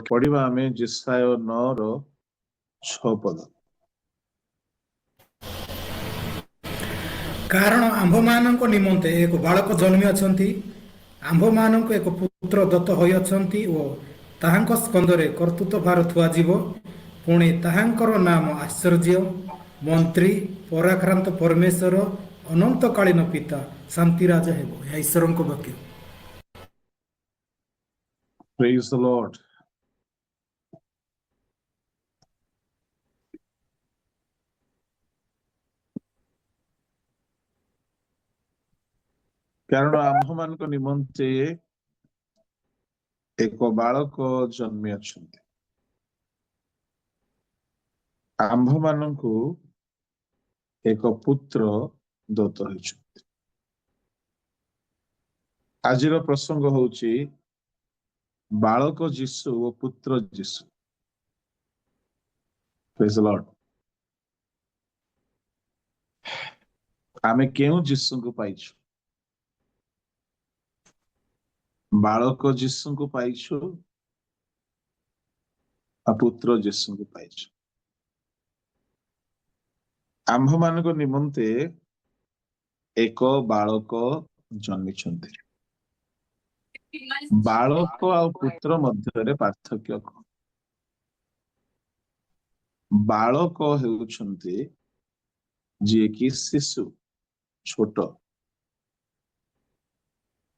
पढ़िबा आमे जेसाय 9 रो 6 पद। कारण आम्भମାନଙ୍କ ନିମନ୍ତେ ଏକ ବାଳକ ଜନ୍ମି ଅଛନ୍ତି, ଆମ୍ଭମାନଙ୍କୁ ଏକ ପୁତ୍ର ଦତ୍ତ ହୋଇଅଛନ୍ତି ଓ ତାହାଙ୍କ ସ୍କନ୍ଧରେ କର୍ତ୍ତୃତ୍ୱ ଭାର ଥୁଆଯିବ। ପୁଣି ତାହାଙ୍କର ନାମ ଆଶ୍ଚର୍ଯ୍ୟ, ମନ୍ତ୍ରୀ, ପରାକ୍ରାନ୍ତ ପରମେଶ୍ୱର, ଅନନ୍ତକାଳୀନ ପିତା, ଶାନ୍ତି ରାଜା ହେବ। ଏହା ଈଶ୍ୱରଙ୍କ ବାକ୍ୟ। Praise the Lord. कारण आम्भମାନଙ୍କ निमंते एक बालक जन्मी अछंती, आम्भମାନଙ୍କୁ एक पुत्र दत्त होइछंती। आजिर प्रसंग होउची बालक जीशु और पुत्र जीशु। Praise the Lord. आमे केउ जीशु को पाइछु? बालक जीशु को पाइछु आ पुत्र जीशु को पाइछु। आम्भମାନଙ୍କ निमंते एक बालक जन्मिछंती। बालक आ पुत्र मध्य पार्थक्य कौन? बालक हेउछंती जे कि शिशु, छोट,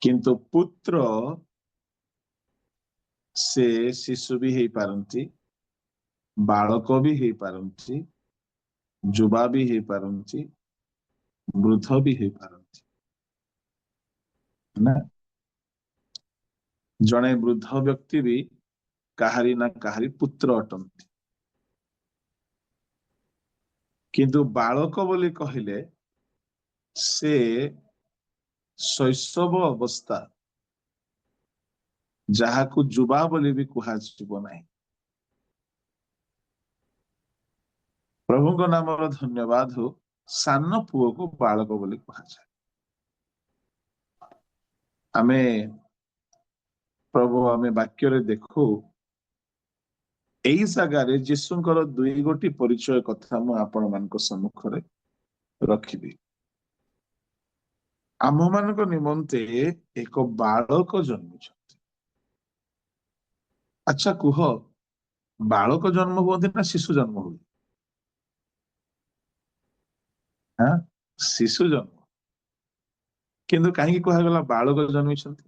किंतु पुत्र से शिशु भी हेई पारंती, बालक भी हेई पारंती, युवा भी हेई पारंती, वृद्ध भी हेई पारंती ना। जने वृद्ध व्यक्ति भी काहारी ना काहारी पुत्र अटंती, किंतु बालक बोली कहिले से शैशव अवस्था जहाकू युवा बोली भी कुहाजिबो नाही। प्रभु को नाम धन्यवाद हो। सान पुओ को बालक बोली कुहाजाए। आमे प्रभु आमे वाक्य रे देखू एई जगारे जीशुंकर दुई गोटी परिचय कथा मु आपण मानक सम्मुख रे रखिबी। आम मानक निमंते एक बालक जन्मिछंती। अच्छा कुह, बालक जन्म हुअନ୍ତି ना शिशु जन्म हुए? हाँ, शिशु जन्म। किंतु कहीं कहगला बालक जन्मिछंती?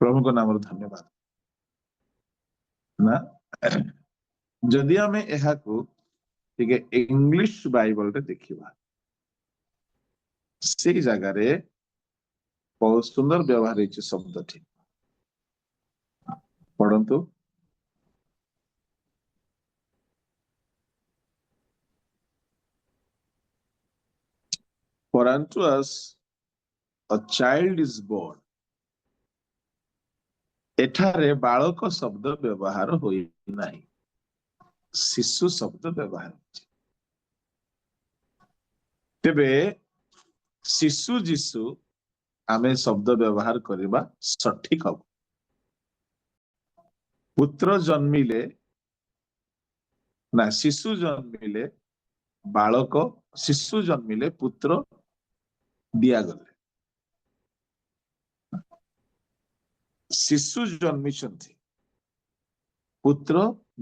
प्रभु को नाम धन्यवाद ना। जदि आमे एहाकू ठीक इंग्लिश बाइबल रे देखिबा, से जगह रे बहुत सुंदर व्यवहार है शब्द ठीक पढ़ंतु। For unto us a child is born. एठारे बालक शब्द व्यवहार होई नाही, शिशु शब्द व्यवहार होछि। तेबे शिशु जीशु आमे शब्द व्यवहार करबा सठिक हब। पुत्र जन्मिले ना शिशु जन्मिले बालक, शिशु जन्मिले पुत्र दिया गले। शिशु जन्मिछंती, पुत्र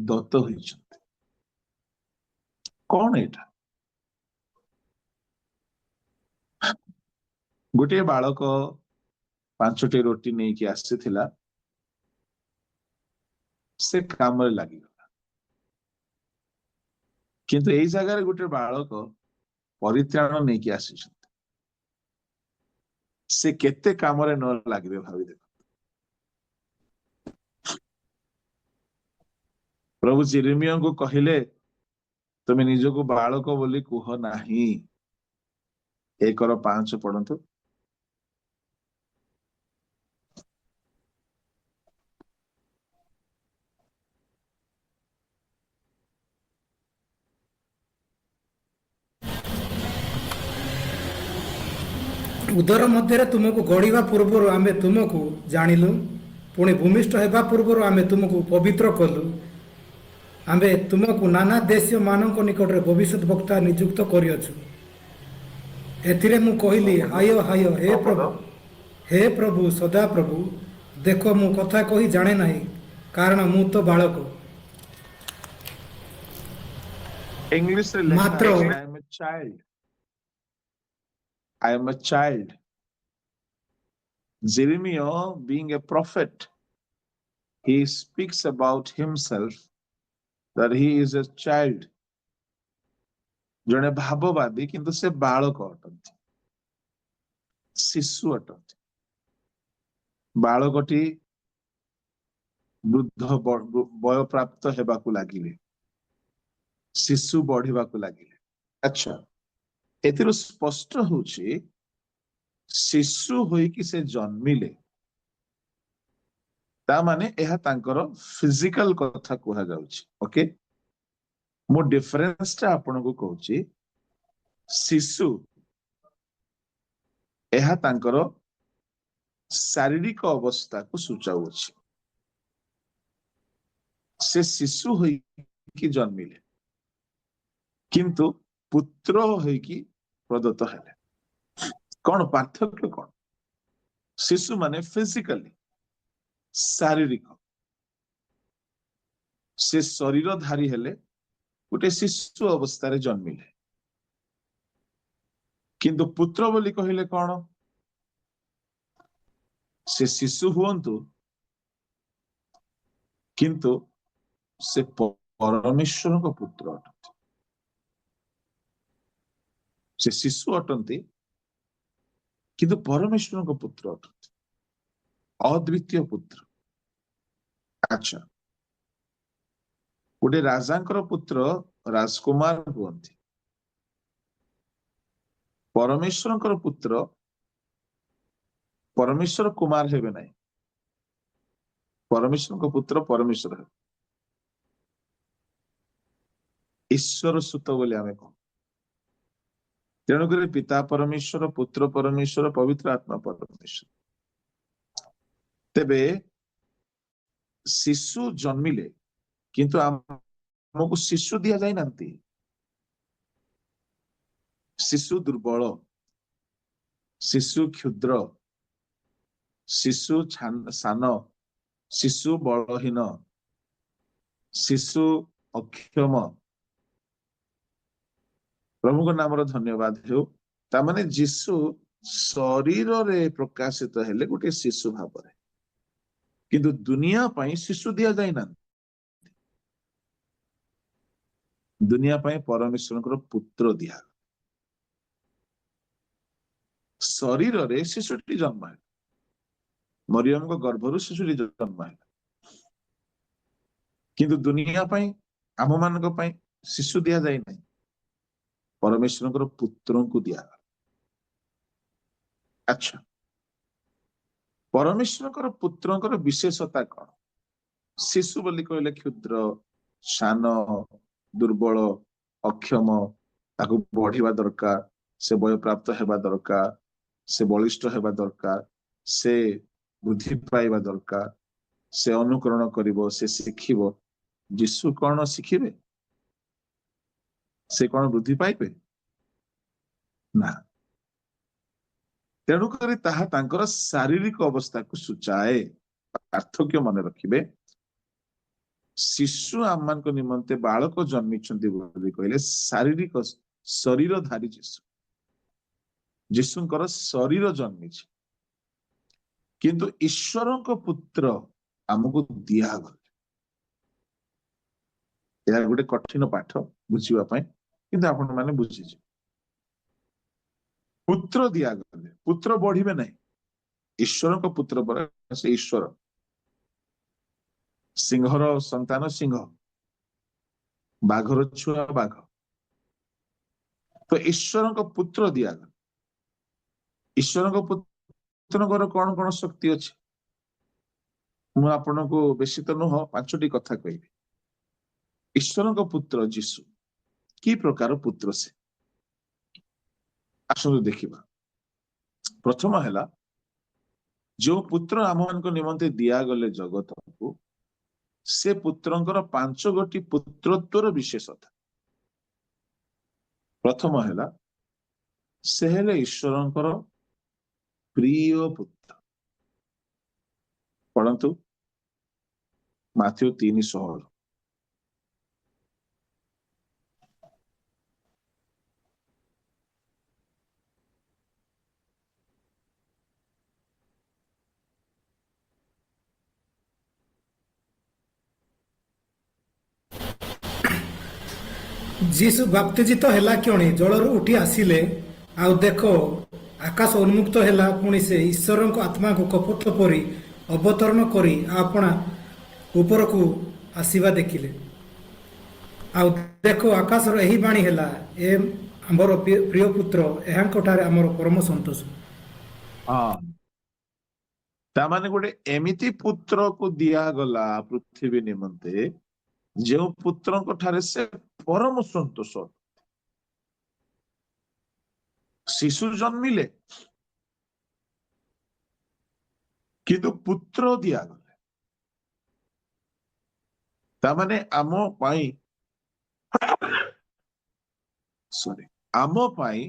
दत्त होइछंती। कौन एटा? गोटे बालक 5टी रोटी नहीं कि आसीथिला, से काम रे लागि गला। किंतु एई जगह रे गोटे बालक परित्राण नहीं कि आसीछंती, से केते काम रे न लागिबे भाबी देखो। प्रभु यिर्मयाह को कहिले तुमे निजको बालक बोली कुह नाही। 1:5 पढ़ंतु। ଉଦର ମଧ୍ୟରେ ତୁମକୁ ଗଢ଼ିବା ପୂର୍ବରୁ ଆମେ ତୁମକୁ ଜାଣିଲୁ, ପୁଣି ଭୂମିଷ୍ଠ ହେବା ପୂର୍ବରୁ ଆମେ ତୁମକୁ ପବିତ୍ର କଲୁ। ଆମେ ତୁମକୁ ନାନା ଦେଶୀୟମାନଙ୍କ ନିକଟରେ ଭବିଷ୍ୟତ ବକ୍ତା ନିଯୁକ୍ତ କରିଅଛୁ। ଏଥିରେ ମୁଁ କହିଲି, ହାୟ ହାୟ ହେ ପ୍ରଭୁ ସଦାପ୍ରଭୁ, ଦେଖ ମୁଁ କଥା କହି ଜାଣେ ନାହିଁ, କାରଣ ମୁଁ ତ ବାଳକ। ଇଂଲିଶ ରେ ଲେଖା ମାତ୍ର ଅଛି, I am a child. I am a child. Jeremiah, being a prophet, he speaks about himself that he is a child. ଜଣେ ଭାବବାଦୀ କିନ୍ତୁ ସେ ବାଳକ ଅଟନ୍ତି, ଶିଶୁ ଅଟନ୍ତି। ବାଳକଟି ବୃଦ୍ଧ ବୟପ୍ରାପ୍ତ ହେବାକୁ ଲାଗିଲେ, ଶିଶୁ ବଢିବାକୁ ଲାଗିଲେ। ଆଚ୍ଛା, ଏଥିରୁ ସ୍ପଷ୍ଟ ହଉଛି ଶିଶୁ ହୋଇକି ସେ ଜନ୍ମିଲେ, ତା ମାନେ ଏହା ତାଙ୍କର ଫିଜିକାଲ କଥା କୁହାଯାଉଛି। ଓକେ, ମୁଁ ଡିଫରେନ୍ସ ଟା ଆପଣଙ୍କୁ କହୁଛି। ଶିଶୁ ଏହା ତାଙ୍କର ଶାରୀରିକ ଅବସ୍ଥାକୁ ସୂଚାଉଅଛି। ସେ ଶିଶୁ ହୋଇକି ଜନ୍ମିଲେ କିନ୍ତୁ ପୁତ୍ର ହୋଇକି ପ୍ରଦତ୍ତ ହେଲେ। କଣ ପାର୍ଥକ୍ୟ କଣ? ଶିଶୁ ମାନେ ଫିଜିକାଲି, ଶାରୀରିକ, ସେ ଶରୀରଧାରୀ ହେଲେ, ଗୋଟେ ଶିଶୁ ଅବସ୍ଥାରେ ଜନ୍ମିଲେ। କିନ୍ତୁ ପୁତ୍ର ବୋଲି କହିଲେ କଣ? ସେ ଶିଶୁ ହୁଅନ୍ତୁ କିନ୍ତୁ ସେ ପରମେଶ୍ୱରଙ୍କ ପୁତ୍ର ଅଟନ୍ତି। ସେ ଶିଶୁ ଅଟନ୍ତି କିନ୍ତୁ ପରମେଶ୍ୱରଙ୍କ ପୁତ୍ର ଅଟନ୍ତି, ଅଦ୍ୱିତୀୟ ପୁତ୍ର। ଆଚ୍ଛା, ଗୋଟେ ରାଜାଙ୍କର ପୁତ୍ର ରାଜକୁମାର ହୁଅନ୍ତି, ପରମେଶ୍ୱରଙ୍କର ପୁତ୍ର ପରମେଶ୍ୱର କୁମାର ହେବେ ନାହିଁ, ପରମେଶ୍ୱରଙ୍କ ପୁତ୍ର ପରମେଶ୍ୱର ହେବେ। ଈଶ୍ୱର ସୁତ ବୋଲି ଆମେ କହୁ। ତେଣୁକରି ପିତା ପରମେଶ୍ୱର, ପୁତ୍ର ପରମେଶ୍ୱର, ପବିତ୍ର ଆତ୍ମା ପରମେଶ୍ୱର। ତେବେ ଶିଶୁ ଜନ୍ମିଲେ କିନ୍ତୁ ଆମକୁ ଶିଶୁ ଦିଆଯାଇନାହାନ୍ତି। ଶିଶୁ ଦୁର୍ବଳ, ଶିଶୁ କ୍ଷୁଦ୍ର, ଶିଶୁ ସାନ, ଶିଶୁ ବଳହୀନ, ଶିଶୁ ଅକ୍ଷମ। ପ୍ରଭୁଙ୍କ ନାମର ଧନ୍ୟବାଦ ହେଉ। ତାମାନେ ଯୀଶୁ ଶରୀରରେ ପ୍ରକାଶିତ ହେଲେ ଗୋଟେ ଶିଶୁ ଭାବରେ, କିନ୍ତୁ ଦୁନିଆ ପାଇଁ ଶିଶୁ ଦିଆଯାଇନାହାନ୍ତି। ଦୁନିଆ ପାଇଁ ପରମେଶ୍ୱରଙ୍କର ପୁତ୍ର ଦିଆ। ଶରୀରରେ ଶିଶୁଟି ଜନ୍ମ ହେଲା, ମରିୟମଙ୍କ ଗର୍ଭରୁ ଶିଶୁଟି ଜନ୍ମ ହେଲା, କିନ୍ତୁ ଦୁନିଆ ପାଇଁ, ଆମ ମାନଙ୍କ ପାଇଁ ଶିଶୁ ଦିଆଯାଇନାହିଁ, ପରମେଶ୍ୱରଙ୍କର ପୁତ୍ରଙ୍କୁ ଦିଆଗଲା। ଆଚ୍ଛା, ପରମେଶ୍ୱରଙ୍କର ପୁତ୍ରଙ୍କର ବିଶେଷତା କଣ? ଶିଶୁ ବୋଲି କହିଲେ କ୍ଷୁଦ୍ର, ସାନ, ଦୁର୍ବଳ, ଅକ୍ଷମ, ତାକୁ ବଢିବା ଦରକାର, ସେ ବୟପ୍ରାପ୍ତ ହେବା ଦରକାର, ସେ ବଳିଷ୍ଠ ହେବା ଦରକାର, ସେ ବୃଦ୍ଧି ପାଇବା ଦରକାର, ସେ ଅନୁକରଣ କରିବ, ସେ ଶିଖିବ। ଯୀଶୁ କଣ ଶିଖିବେ? ସେ କଣ ବୃଦ୍ଧି ପାଇବେ? ନା। ତେଣୁକରି ତାହା ତାଙ୍କର ଶାରୀରିକ ଅବସ୍ଥାକୁ ସୂଚାଏ। ପାର୍ଥକ୍ୟ ମନେ ରଖିବେ। ଶିଶୁ ଆମମାନଙ୍କ ନିମନ୍ତେ ବାଳକ ଜନ୍ମିଛନ୍ତି ବୋଲି କହିଲେ ଶାରୀରିକ ଶରୀରଧାରୀ ଯୀଶୁ, ଯୀଶୁଙ୍କର ଶରୀର ଜନ୍ମିଛି, କିନ୍ତୁ ଈଶ୍ୱରଙ୍କ ପୁତ୍ର ଆମକୁ ଦିଆଗଲେ। ଏହା ଗୋଟେ କଠିନ ପାଠ ବୁଝିବା ପାଇଁ, କିନ୍ତୁ ଆପଣ ମାନେ ବୁଝିଯିବେ। ପୁତ୍ର ଦିଆଗଲେ, ପୁତ୍ର ବଢିବେ ନାହିଁ, ଈଶ୍ୱରଙ୍କ ପୁତ୍ର ପରେ ସେ ଈଶ୍ୱର। ସିଂହର ସନ୍ତାନ ସିଂହ, ବାଘର ଛୁଆ ବାଘ। ତ ଈଶ୍ୱରଙ୍କ ପୁତ୍ର ଦିଆଗଲେ। ଈଶ୍ୱରଙ୍କ ପୁତ୍ରଙ୍କର କଣ କଣ ଶକ୍ତି ଅଛି? ମୁଁ ଆପଣଙ୍କୁ ବେଶୀ ତ ନୁହଁ, 5ଟି କଥା କହିବି। ଈଶ୍ୱରଙ୍କ ପୁତ୍ର ଯୀଶୁ କି ପ୍ରକାର ପୁତ୍ର ସେ? ଆସନ୍ତୁ ଦେଖିବା। प्रथम है जो पुत्र आम मान निमंते दिगले जगत को से पुत्रंकर 5 गोटी पुत्रत्वर विशेषता। प्रथम है से हेले ईश्वरंकर प्रिय पुत्र। पढ़ंतु माथ्यू 3:16। जीसु बाप्तिजित हैला क्यों जलरू उठी आसिले आउ देख आकाश उन्मुक्त हैला पुणी से ईश्वर को आत्मा को कपट परी अवतरण करी आपना ऊपर को आसीबा देखिले। आउ देख आकाश यही बाणी हैला ए आमर प्रिय पुत्र एहांकठारे आमर परम संतोष। हाँ तामाने गोटे एमिति पुत्र को दिया गला पृथ्वी निमंते जो पुत्र ठारे से परम संतोष। शिशु जन्मिले किंतु पुत्र दिया गले तामाने आम पाई सॉरी आम पाई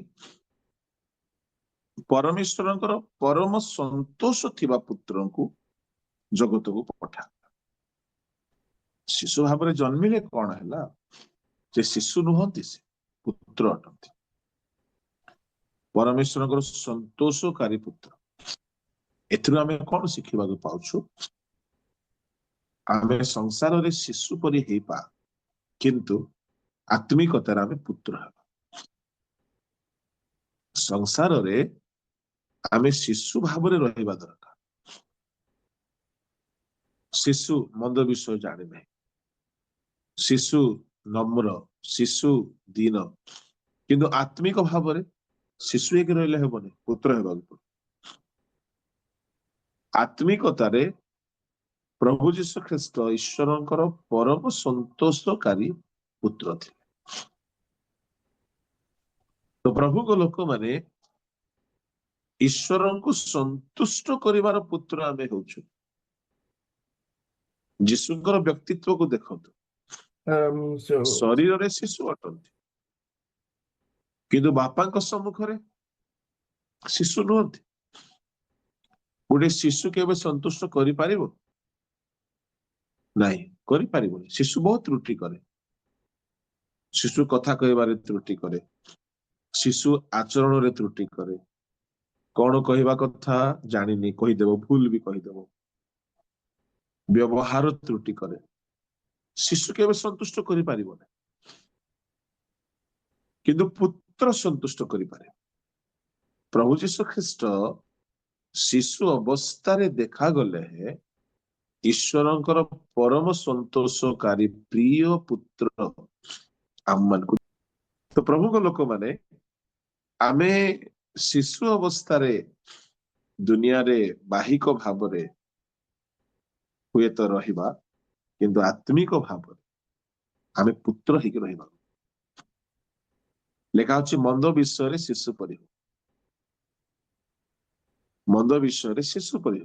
परमेश्वरंकर परम संतोष थिबा पुत्र को जगत को पठा। शिशु भाव जन्मिले कौन है जे शिशु नुहंती से पुत्र अटंती परमेश्वर संतोषकारी पुत्र। एथुरु आमे कौन शिखिबा को पाउछु आमे संसार रे शिशु परि हेपा किंतु आत्मिकतार आमे पुत्र हेबा। संसार रे आमे शिशु भाव रे रहिबा दरकार। शिशु मंद विषय जाने नहीं, शिशु नम्र, शिशु दीन किंतु आत्मिक भाव रे शिशु एक रहिले हेबनी पुत्र हेबाक पड़े। आत्मिकतारे प्रभु जीशु ख्रीष्ट ईश्वरंकर परम संतोषकारी पुत्र थे। तो प्रभु को लोक माने ईश्वर को संतुष्ट करिवार पुत्र आमे होछु। जीशुंकर व्यक्तित्व को देखंतु शरीर रे शिशु अटंती किंतु बापा सम्मुख रे शिशु नुहंती। गोटे शिशु केबे संतुष्ट करि पारिबो नहीं, करि पारिबो। शिशु बहुत त्रुटि करे, शिशु कथा कहबारे त्रुटि करे, शिशु आचरण रे त्रुटि करे, कौन कहवा कथा जानिनी कहीदेव, भूल भी कहीदेव, व्यवहार त्रुटि करे। शिशु केबे संतुष्ट करि पारिबो ना किंतु पुत्र संतुष्ट करि पारे। प्रभु जीशु ख्रीष्ट शिशु अवस्था रे देखा गले है ईश्वरंकर परम संतोषकारी प्रिय पुत्र आम मान को। तो प्रभु को लोक माने आमे शिशु अवस्था रे दुनिया रे बाहिक भाव रे हुए तो रहिबा किंतु आत्मिक भाव रे आमे पुत्र हिक रहिबा। लेखा होछि मंद विषय रे शिशु परि, मंद विषय रे शिशु परि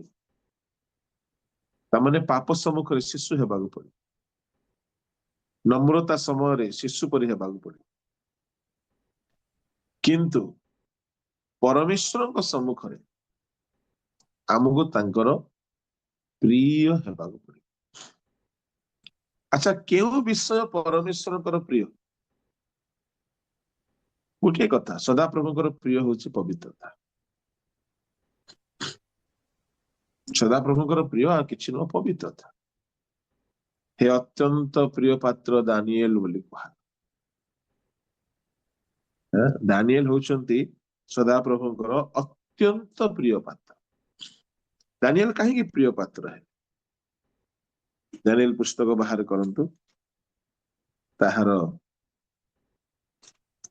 तामाने पाप सम्मुख रे शिशु हेबाक पड़े, नम्रता समय रे शिशु परि हेबाक पड़े किंतु परमेश्वर सम्मुख रे आमको तांकर प्रिय हेबाक पड़े। अच्छा केउ विषय परमेश्वर प्रिय? गोटे कथा सदा प्रभुଙ୍କର प्रिय होछि पवित्रता। सदा प्रभुଙ୍କର प्रिय आ किछि न पवित्रता। हे अत्यंत प्रिय पात्र दानिएल बोली कहा। दानिएल होचंती सदा प्रभुଙ୍କର अत्यंत प्रिय पात्र। दानिएल कहीं प्रिय पात्र है? दानिएल पुस्तक बाहर करंतु ताहार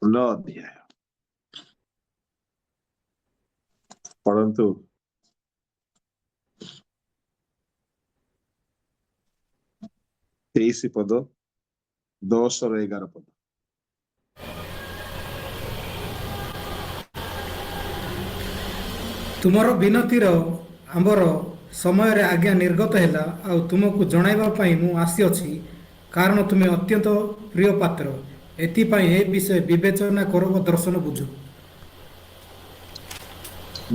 9 अध्याय पढ़ंतु 23 पद 10 और 11 पद। ତୁମର ବିନତିର ଆମ୍ଭର ସମୟରେ ଆଜ୍ଞା ନିର୍ଗତ ହେଲା ଆଉ ତୁମକୁ ଜଣାଇବା ପାଇଁ ମୁଁ ଆସିଅଛି କାରଣ ତୁମେ ଅତ୍ୟନ୍ତ ପ୍ରିୟ ପାତ୍ର ଏଥିପାଇଁ ଏ ବିଷୟ ବିବେଚନା କର ଓ ଦର୍ଶନ ବୁଝ।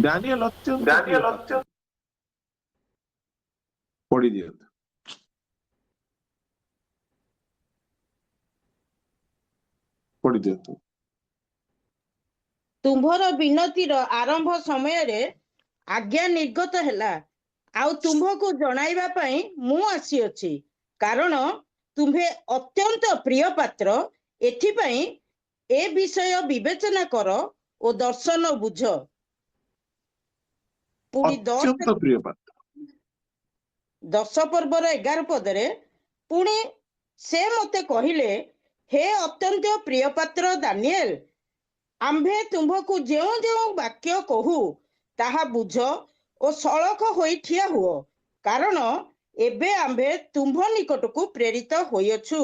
ଦାନିଏଲ ଅତ୍ୟନ୍ତ ପ୍ରିୟ ପାତ୍ର। ପଢି ଦିଅନ୍ତୁ। ପଢି ଦିଅନ୍ତୁ। ତୁମ୍ଭର ବିନତିର ଆରମ୍ଭ ସମୟରେ ଆଜ୍ଞା ନିର୍ଗତ ହେଲା ଆଉ ତୁମ୍ଭକୁ ଜଣାଇବା ପାଇଁ ମୁଁ ଆସିଅଛି କାରଣ ତୁମ୍ଭେ ଅତ୍ୟନ୍ତ ପ୍ରିୟ ପାତ୍ର ଏଥିପାଇଁ ଏ ବିଷୟ ବିବେଚନା କର ଓ ଦର୍ଶନ ବୁଝ। ପୁଣି ଅତ୍ୟନ୍ତ ପ୍ରିୟ ପାତ୍ର। 10 ପର୍ବର 11 ପଦରେ ପୁଣି ସେ ମୋତେ କହିଲେ, ହେ ଅତ୍ୟନ୍ତ ପ୍ରିୟ ପାତ୍ର ଦାନିଏଲ, ଆମ୍ଭେ ତୁମ୍ଭକୁ ଯେଉଁ ଯେଉଁ ବାକ୍ୟ କହୁ ତାହା ବୁଝ ଓ ସଳଖ ହୋଇ ଠିଆ ହୁଅ କାରଣ ଏବେ ଆମ୍ଭେ ତୁମ୍ଭ ନିକଟକୁ ପ୍ରେରିତ ହୋଇଅଛୁ।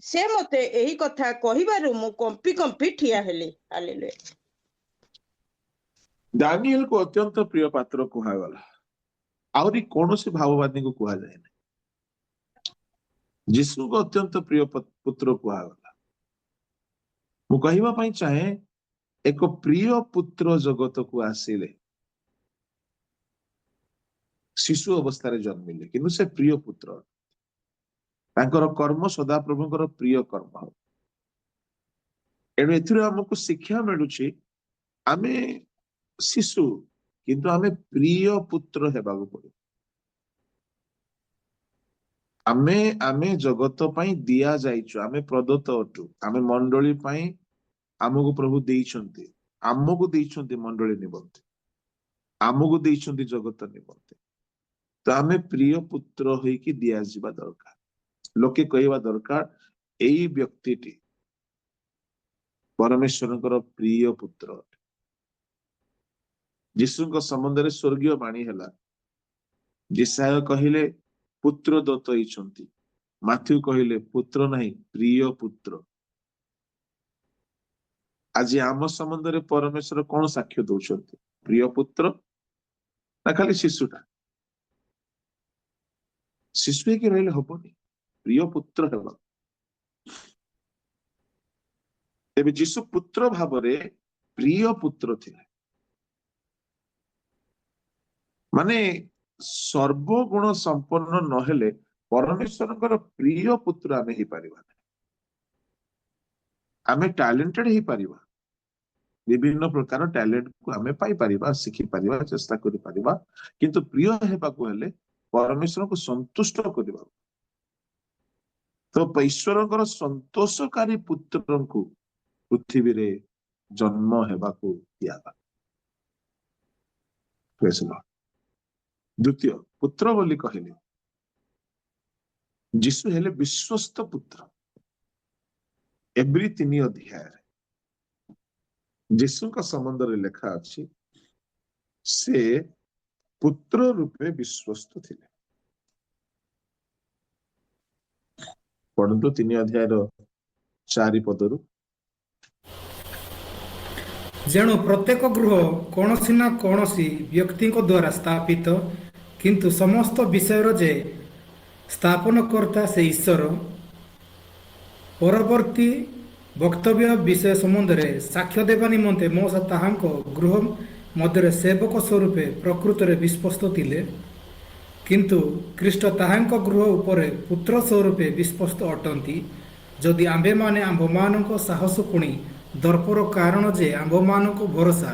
ସେ ମୋତେ ଏହି କଥା କହିବାରୁ ମୁଁ କମ୍ପି କମ୍ପି ଠିଆ ହେଲି। ହାଲେଲୁୟା। ଦାନିଏଲକୁ ଅତ୍ୟନ୍ତ ପ୍ରିୟ ପାତ୍ର କୁହାଗଲା। ଆହୁରି କୌଣସି ଭାବବାଦୀଙ୍କୁ କୁହାଯାଏ ନାହିଁ। ଯୀଶୁଙ୍କୁ ଅତ୍ୟନ୍ତ ପ୍ରିୟ ପୁତ୍ର କୁହାଗଲା। ମୁଁ କହିବା ପାଇଁ ଚାହେଁ ଏକ ପ୍ରିୟ ପୁତ୍ର ଜଗତକୁ ଆସିଲେ ଶିଶୁ ଅବସ୍ଥାରେ ଜନ୍ମିଲେ କିନ୍ତୁ ସେ ପ୍ରିୟ ପୁତ୍ର। ତାଙ୍କର କର୍ମ ସଦାପ୍ରଭୁଙ୍କର ପ୍ରିୟ କର୍ମ। ଏଣୁ ଏଥିରୁ ଆମକୁ ଶିକ୍ଷା ମିଳୁଛି ଆମେ ଶିଶୁ କିନ୍ତୁ ଆମେ ପ୍ରିୟ ପୁତ୍ର ହେବାକୁ ପଡିବ। ଆମେ ଜଗତ ପାଇଁ ଦିଆଯାଇଛୁ, ଆମେ ପ୍ରଦତ୍ତ ଅଟୁ। ଆମେ ମଣ୍ଡଳୀ ପାଇଁ ଆମକୁ ପ୍ରଭୁ ଦେଇଛନ୍ତି, ମଣ୍ଡଳୀ ନିମନ୍ତେ, ଆମକୁ ଦେଇଛନ୍ତି ଜଗତ ନିମନ୍ତେ। ତ ଆମେ ପ୍ରିୟ ପୁତ୍ର ହେଇକି ଦିଆଯିବା ଦରକାର। ଲୋକେ କହିବା ଦରକାର ଏଇ ବ୍ୟକ୍ତିଟି ପରମେଶ୍ୱରଙ୍କର ପ୍ରିୟ ପୁତ୍ର ଅଟେ। ଯୀଶୁଙ୍କ ସମ୍ବନ୍ଧରେ ସ୍ୱର୍ଗୀୟ ବାଣୀ ହେଲା। ଯେଶାୟ କହିଲେ ପୁତ୍ର ଦତ୍ତ ହେଇଛନ୍ତି, ମାଥ୍ୟୁ କହିଲେ ପୁତ୍ର ନାହିଁ ପ୍ରିୟ ପୁତ୍ର। ଆଜି ଆମ ସମ୍ବନ୍ଧରେ ପରମେଶ୍ୱର କଣ ସାକ୍ଷ୍ୟ ଦଉଛନ୍ତି? ପ୍ରିୟ ପୁତ୍ର ନା ଖାଲି ଶିଶୁଟା? ଶିଶୁ ହେଇକି ରହିଲେ ହବନି, ପ୍ରିୟ ପୁତ୍ର ହେବା। ତେବେ ଯୀଶୁ ପୁତ୍ର ଭାବରେ ପ୍ରିୟ ପୁତ୍ର ଥିଲେ। ମାନେ ସର୍ବଗୁଣ ସମ୍ପନ୍ନ ନହେଲେ ପରମେଶ୍ୱରଙ୍କର ପ୍ରିୟ ପୁତ୍ର ଆମେ ହେଇପାରିବା ନାହିଁ। ଆମେ ଟ୍ୟାଲେଣ୍ଟେଡ ହେଇପାରିବା, ବିଭିନ୍ନ ପ୍ରକାର ଟ୍ୟାଲେଣ୍ଟକୁ ଆମେ ପାଇପାରିବା, ଶିଖିପାରିବା, ଚେଷ୍ଟା କରିପାରିବା, କିନ୍ତୁ ପ୍ରିୟ ହେବାକୁ ହେଲେ ପରମେଶ୍ୱରଙ୍କୁ ସନ୍ତୁଷ୍ଟ କରିବାକୁ। ତ ଈଶ୍ୱରଙ୍କର ସନ୍ତୋଷକାରୀ ପୁତ୍ରଙ୍କୁ ପୃଥିବୀରେ ଜନ୍ମ ହେବାକୁ ଦିଆଗଲା। ଦ୍ୱିତୀୟ ପୁତ୍ର ବୋଲି କହିଲେ ଯୀଶୁ ହେଲେ ବିଶ୍ୱସ୍ତ ପୁତ୍ର। ଏବ୍ରି 3 ଅଧ୍ୟାୟରେ ଯୀଶୁଙ୍କ ସମ୍ବନ୍ଧରେ ଲେଖା ଅଛି ସେ ପୁତ୍ର ରୂପେ ବିଶ୍ୱସ୍ତ ଥିଲେ। ପଢନ୍ତୁ 3 ଅଧ୍ୟାୟର 4 ପଦରୁ। ଯେଣୁ ପ୍ରତ୍ୟେକ ଗୃହ କୌଣସି ନା କୌଣସି ବ୍ୟକ୍ତିଙ୍କ ଦ୍ୱାରା ସ୍ଥାପିତ, କିନ୍ତୁ ସମସ୍ତ ବିଷୟର ଯେ ସ୍ଥାପନକର୍ତ୍ତା ସେ ଈଶ୍ୱର। ପରବର୍ତ୍ତୀ ବକ୍ତବ୍ୟ ବିଷୟ ସମ୍ବନ୍ଧରେ ସାକ୍ଷ୍ୟ ଦେବା ନିମନ୍ତେ ମୋଶେ ତାହାଙ୍କ ଗୃହ ମଧ୍ୟରେ ସେବକ ସ୍ୱରୂପେ ପ୍ରକୃତରେ ବିଶ୍ୱସ୍ତ ଥିଲେ, କିନ୍ତୁ ଖ୍ରୀଷ୍ଟ ତାହାଙ୍କ ଗୃହ ଉପରେ ପୁତ୍ର ସ୍ୱରୂପେ ବିଶ୍ୱସ୍ତ ଅଟନ୍ତି। ଯଦି ଆମ୍ଭେମାନେ ଆମ୍ଭମାନଙ୍କ ସାହସ ପୁଣି ଦର୍ପର କାରଣ ଯେ ଆମ୍ଭମାନଙ୍କ ଭରସା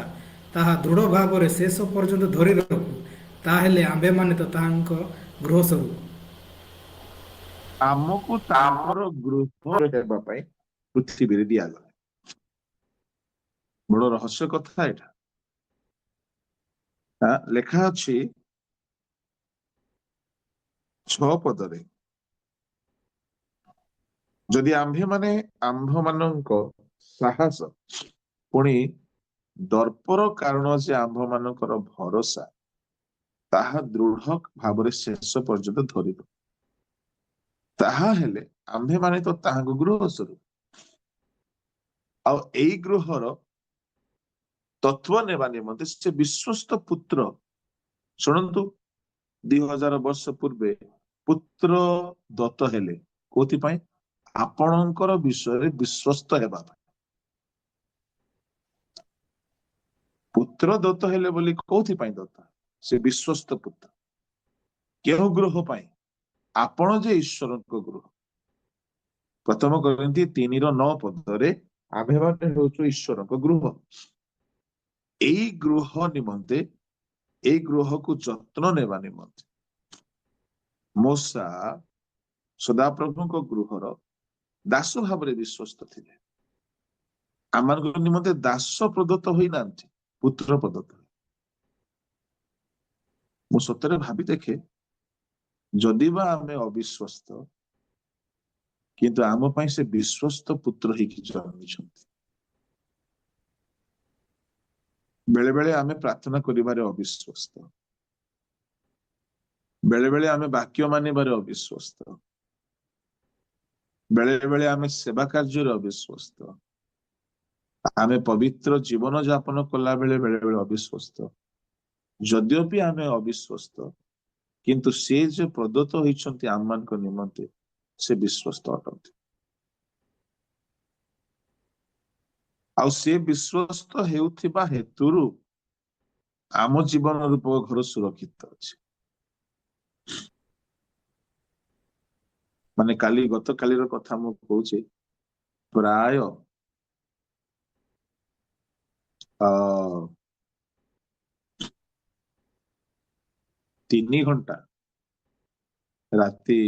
ତାହା ଦୃଢ଼ ଭାବରେ ଶେଷ ପର୍ଯ୍ୟନ୍ତ ଧରି ରଖୁ, ତାହେଲେ ଆମ୍ଭେମାନେ ତ ତାହାଙ୍କ ଗୃହ ସ୍ୱରୂପ। ଆମକୁ ତାଙ୍କର ଗୃହ ହେବା ପାଇଁ ପୃଥିବୀରେ ଦିଆଗଲା। ବଡ ରହସ୍ୟ କଥା ଏଟା। ଲେଖା ଅଛି 6 ପଦରେ, ଯଦି ଆମ୍ଭେମାନେ ଆମ୍ଭମାନଙ୍କ ସାହସ ପୁଣି ଦର୍ପର କାରଣ ଯେ ଆମ୍ଭମାନଙ୍କର ଭରସା ତାହା ଦୃଢ ଭାବରେ ଶେଷ ପର୍ଯ୍ୟନ୍ତ ଧରିବ, ତାହା ହେଲେ ଆମ୍ଭେମାନେ ତ ତାହାଙ୍କ ଗୃହ ସ୍ୱରୂପ। ଆଉ ଏଇ ଗୃହର ତତ୍ଵ ନେବା ନିମନ୍ତେ ସେ ବିଶ୍ୱସ୍ତ ପୁତ୍ର, ଶୁଣନ୍ତୁ 2000 ବର୍ଷ ପୂର୍ବେ ପୁତ୍ର ଦତ୍ତ ହେଲେ କୋଉଥିପାଇଁ? ଆପଣଙ୍କର ବିଷୟରେ ବିଶ୍ୱସ୍ତ ହେବା ପାଇଁ। ପୁତ୍ର ଦତ୍ତ ହେଲେ ବୋଲି କୋଉଥିପାଇଁ ଦତ୍ତ? ସେ ବିଶ୍ୱସ୍ତ ପୁତ୍ର। କେଉଁ ଗୃହ ପାଇଁ? ଆପଣ ଯେ ଈଶ୍ୱରଙ୍କ ଗୃହ। ପ୍ରଥମ କରନ୍ତି 3:9 ପଦରେ ଆମ୍ଭେମାନେ ହେଉଛୁ ଈଶ୍ୱରଙ୍କ ଗୃହ। ଏଇ ଗୃହ ନିମନ୍ତେ, ଏଇ ଗୃହକୁ ଯତ୍ନ ନେବା ନିମନ୍ତେ ମୋଶା ସଦାପ୍ରଭୁଙ୍କ ଗୃହର ଦାସ ଭାବରେ ବିଶ୍ୱସ୍ତ ଥିଲେ। ଆମମାନଙ୍କ ନିମନ୍ତେ ଦାସ ପ୍ରଦତ୍ତ ହୋଇନାହାନ୍ତି, ପୁତ୍ର ପ୍ରଦତ୍ତ। ମୁଁ ସତରେ ଭାବି ଦେଖେ, ଯଦି ବା ଆମେ ଅବିଶ୍ୱସ୍ତ, କିନ୍ତୁ ଆମ ପାଇଁ ସେ ବିଶ୍ୱସ୍ତ ପୁତ୍ର ହେଇକି ଜନ୍ମିଛନ୍ତି। ବେଳେ ବେଳେ ଆମେ ପ୍ରାର୍ଥନା କରିବାରେ ଅବିଶ୍ୱସ୍ତ, ବେଳେ ବେଳେ ଆମେ ବାକ୍ୟ ମାନିବାରେ ଅବିଶ୍ୱସ୍ତ, ବେଳେ ବେଳେ ଆମେ ସେବା କାର୍ଯ୍ୟରେ ଅବିଶ୍ୱସ୍ତ, ଆମେ ପବିତ୍ର ଜୀବନ ଯାପନ କଲା ବେଳେ ବେଳେ ବେଳେ ଅବିଶ୍ୱସ୍ତ। ଯଦ୍ୟପି ଆମେ ଅବିଶ୍ୱସ୍ତ, କିନ୍ତୁ ସେ ଯେ ପ୍ରଦତ୍ତ ହୋଇଛନ୍ତି ଆମମାନଙ୍କ ନିମନ୍ତେ ସେ ବିଶ୍ୱସ୍ତ ଅଟନ୍ତି। ଆଉ ସେ ବିଶ୍ୱସ୍ତ ହେଉଥିବା ହେତୁରୁ ଆମ ଜୀବନ ରୂପ ଘର ସୁରକ୍ଷିତ ଅଛି। ମାନେ ଗତକାଲିର କଥା ମୁଁ କହୁଛି, ପ୍ରାୟ 3 ଘଣ୍ଟା ରାତି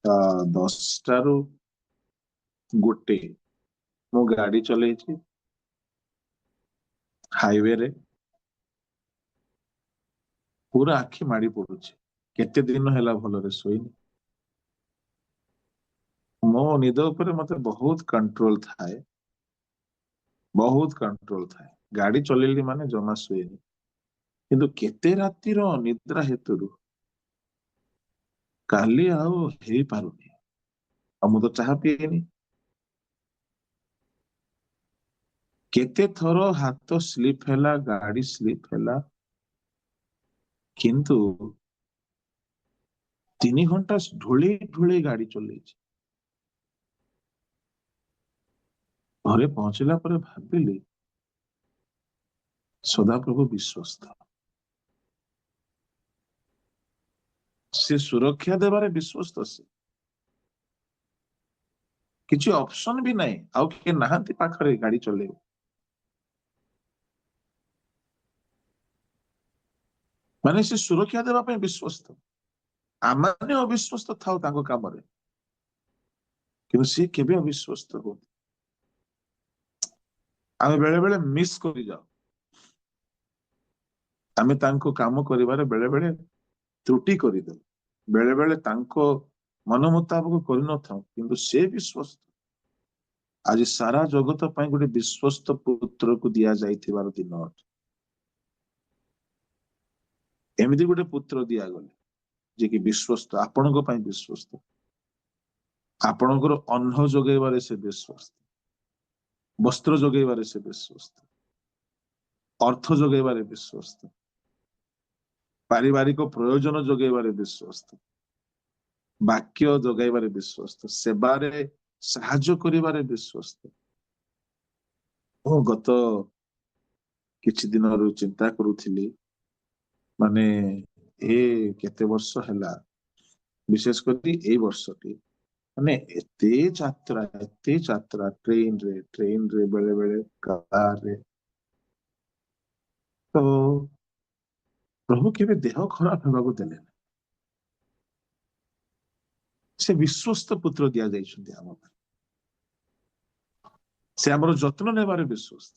10ଟାରୁ 1 ମୁଁ ଗାଡି ଚଲେଇଛି ହାଇୱେରେ। ପୁରା ଆଖି ମାଡି ପଡୁଛି, କେତେ ଦିନ ହେଲା ଭଲରେ ଶୋଇନି। ମୋ ନିଦ ଉପରେ ମତେ ବହୁତ କଣ୍ଟ୍ରୋଲ ଥାଏ, ବହୁତ କଣ୍ଟ୍ରୋଲ ଥାଏ। ଗାଡି ଚଲେଇଲି ମାନେ ଜମା ଶୁଏନି, କିନ୍ତୁ କେତେ ରାତିର ଅନିଦ୍ରା ହେତୁରୁ କାଲି ଆଉ ହେଇପାରୁନି। ଆଉ ମୁଁ ତ ଚାହା ପିଏନି। କେତେ ଥର ହାତ ସ୍ଲିପ ହେଲା, ଗାଡି ସ୍ଲିପ ହେଲା, କିନ୍ତୁ 3 ଘଣ୍ଟା ଢୁଳେଇ ଢୁଳେଇ ଗାଡି ଚଲେଇଛି। ଘରେ ପହଞ୍ଚିଲା ପରେ ଭାବିଲି ସଦାପ୍ରଭୁ ବିଶ୍ୱସ୍ତ। ସେ ସୁରକ୍ଷା ଦେବାରେ ବିଶ୍ୱସ୍ତ। ସେ କିଛି ଅପସନ ବି ନାହିଁ, ଆଉ କିଏ ନାହାନ୍ତି ପାଖରେ ଗାଡି ଚଲେଇବ। ମାନେ ସେ ସୁରକ୍ଷା ଦେବା ପାଇଁ ବିଶ୍ୱସ୍ତ। ଆମମାନେ ଅବିଶ୍ୱସ୍ତ ଥାଉ ତାଙ୍କ କାମରେ, କିନ୍ତୁ ସେ କେବେ ଅବିଶ୍ୱସ୍ତ ହୁଅନ୍ତି। ଆମେ ବେଳେ ବେଳେ ମିସ୍ କରିଯାଉ, ଆମେ ତାଙ୍କୁ କାମ କରିବାରେ ବେଳେ ବେଳେ ତ୍ରୁଟି କରିଦେଉ, ବେଳେ ବେଳେ ତାଙ୍କ ମନ ମୁତାବକ କରିନଥାଉ, କିନ୍ତୁ ସେ ବିଶ୍ୱସ୍ତ। ଆଜି ସାରା ଜଗତ ପାଇଁ ଗୋଟେ ବିଶ୍ୱସ୍ତ ପୁତ୍ରକୁ ଦିଆଯାଇଥିବାର ଦିନ ଅଟେ। ଏମିତି ଗୋଟେ ପୁତ୍ର ଦିଆଗଲେ ଯିଏକି ବିଶ୍ୱସ୍ତ, ଆପଣଙ୍କ ପାଇଁ ବିଶ୍ୱସ୍ତ। ଆପଣଙ୍କର ଅନ୍ନ ଯୋଗେଇବାରେ ସେ ବିଶ୍ୱସ୍ତ, ବସ୍ତ୍ର ଯୋଗେଇବାରେ ସେ ବିଶ୍ୱସ୍ତ, ଅର୍ଥ ଯୋଗେଇବାରେ ବିଶ୍ୱସ୍ତ, ପାରିବାରିକ ପ୍ରୟୋଜନ ଯୋଗେଇବାରେ ବିଶ୍ୱସ୍ତ, ବାକ୍ୟ ଯୋଗାଇବାରେ ବିଶ୍ୱସ୍ତ, ସେବାରେ ସାହାଯ୍ୟ କରିବାରେ ବିଶ୍ୱସ୍ତ। ମୁଁ ଗତ କିଛି ଦିନରୁ ଚିନ୍ତା କରୁଥିଲି, ମାନେ କେତେ ବର୍ଷ ହେଲା, ବିଶେଷ କରି ଏଇ ବର୍ଷଟି, ମାନେ ଏତେ ଯାତ୍ରା ଟ୍ରେନରେ ବେଳେ ବେଳେ କାରରେ। ତ ପ୍ରଭୁ କେବେ ଦେହ ଖରାପ ହେବାକୁ ଦେଲେନି। ସେ ବିଶ୍ୱସ୍ତ ପୁତ୍ର ଦିଆଯାଇଛନ୍ତି ଆମ ପାଇଁ। ସେ ଆମର ଯତ୍ନ ନେବାରେ ବିଶ୍ୱସ୍ତ।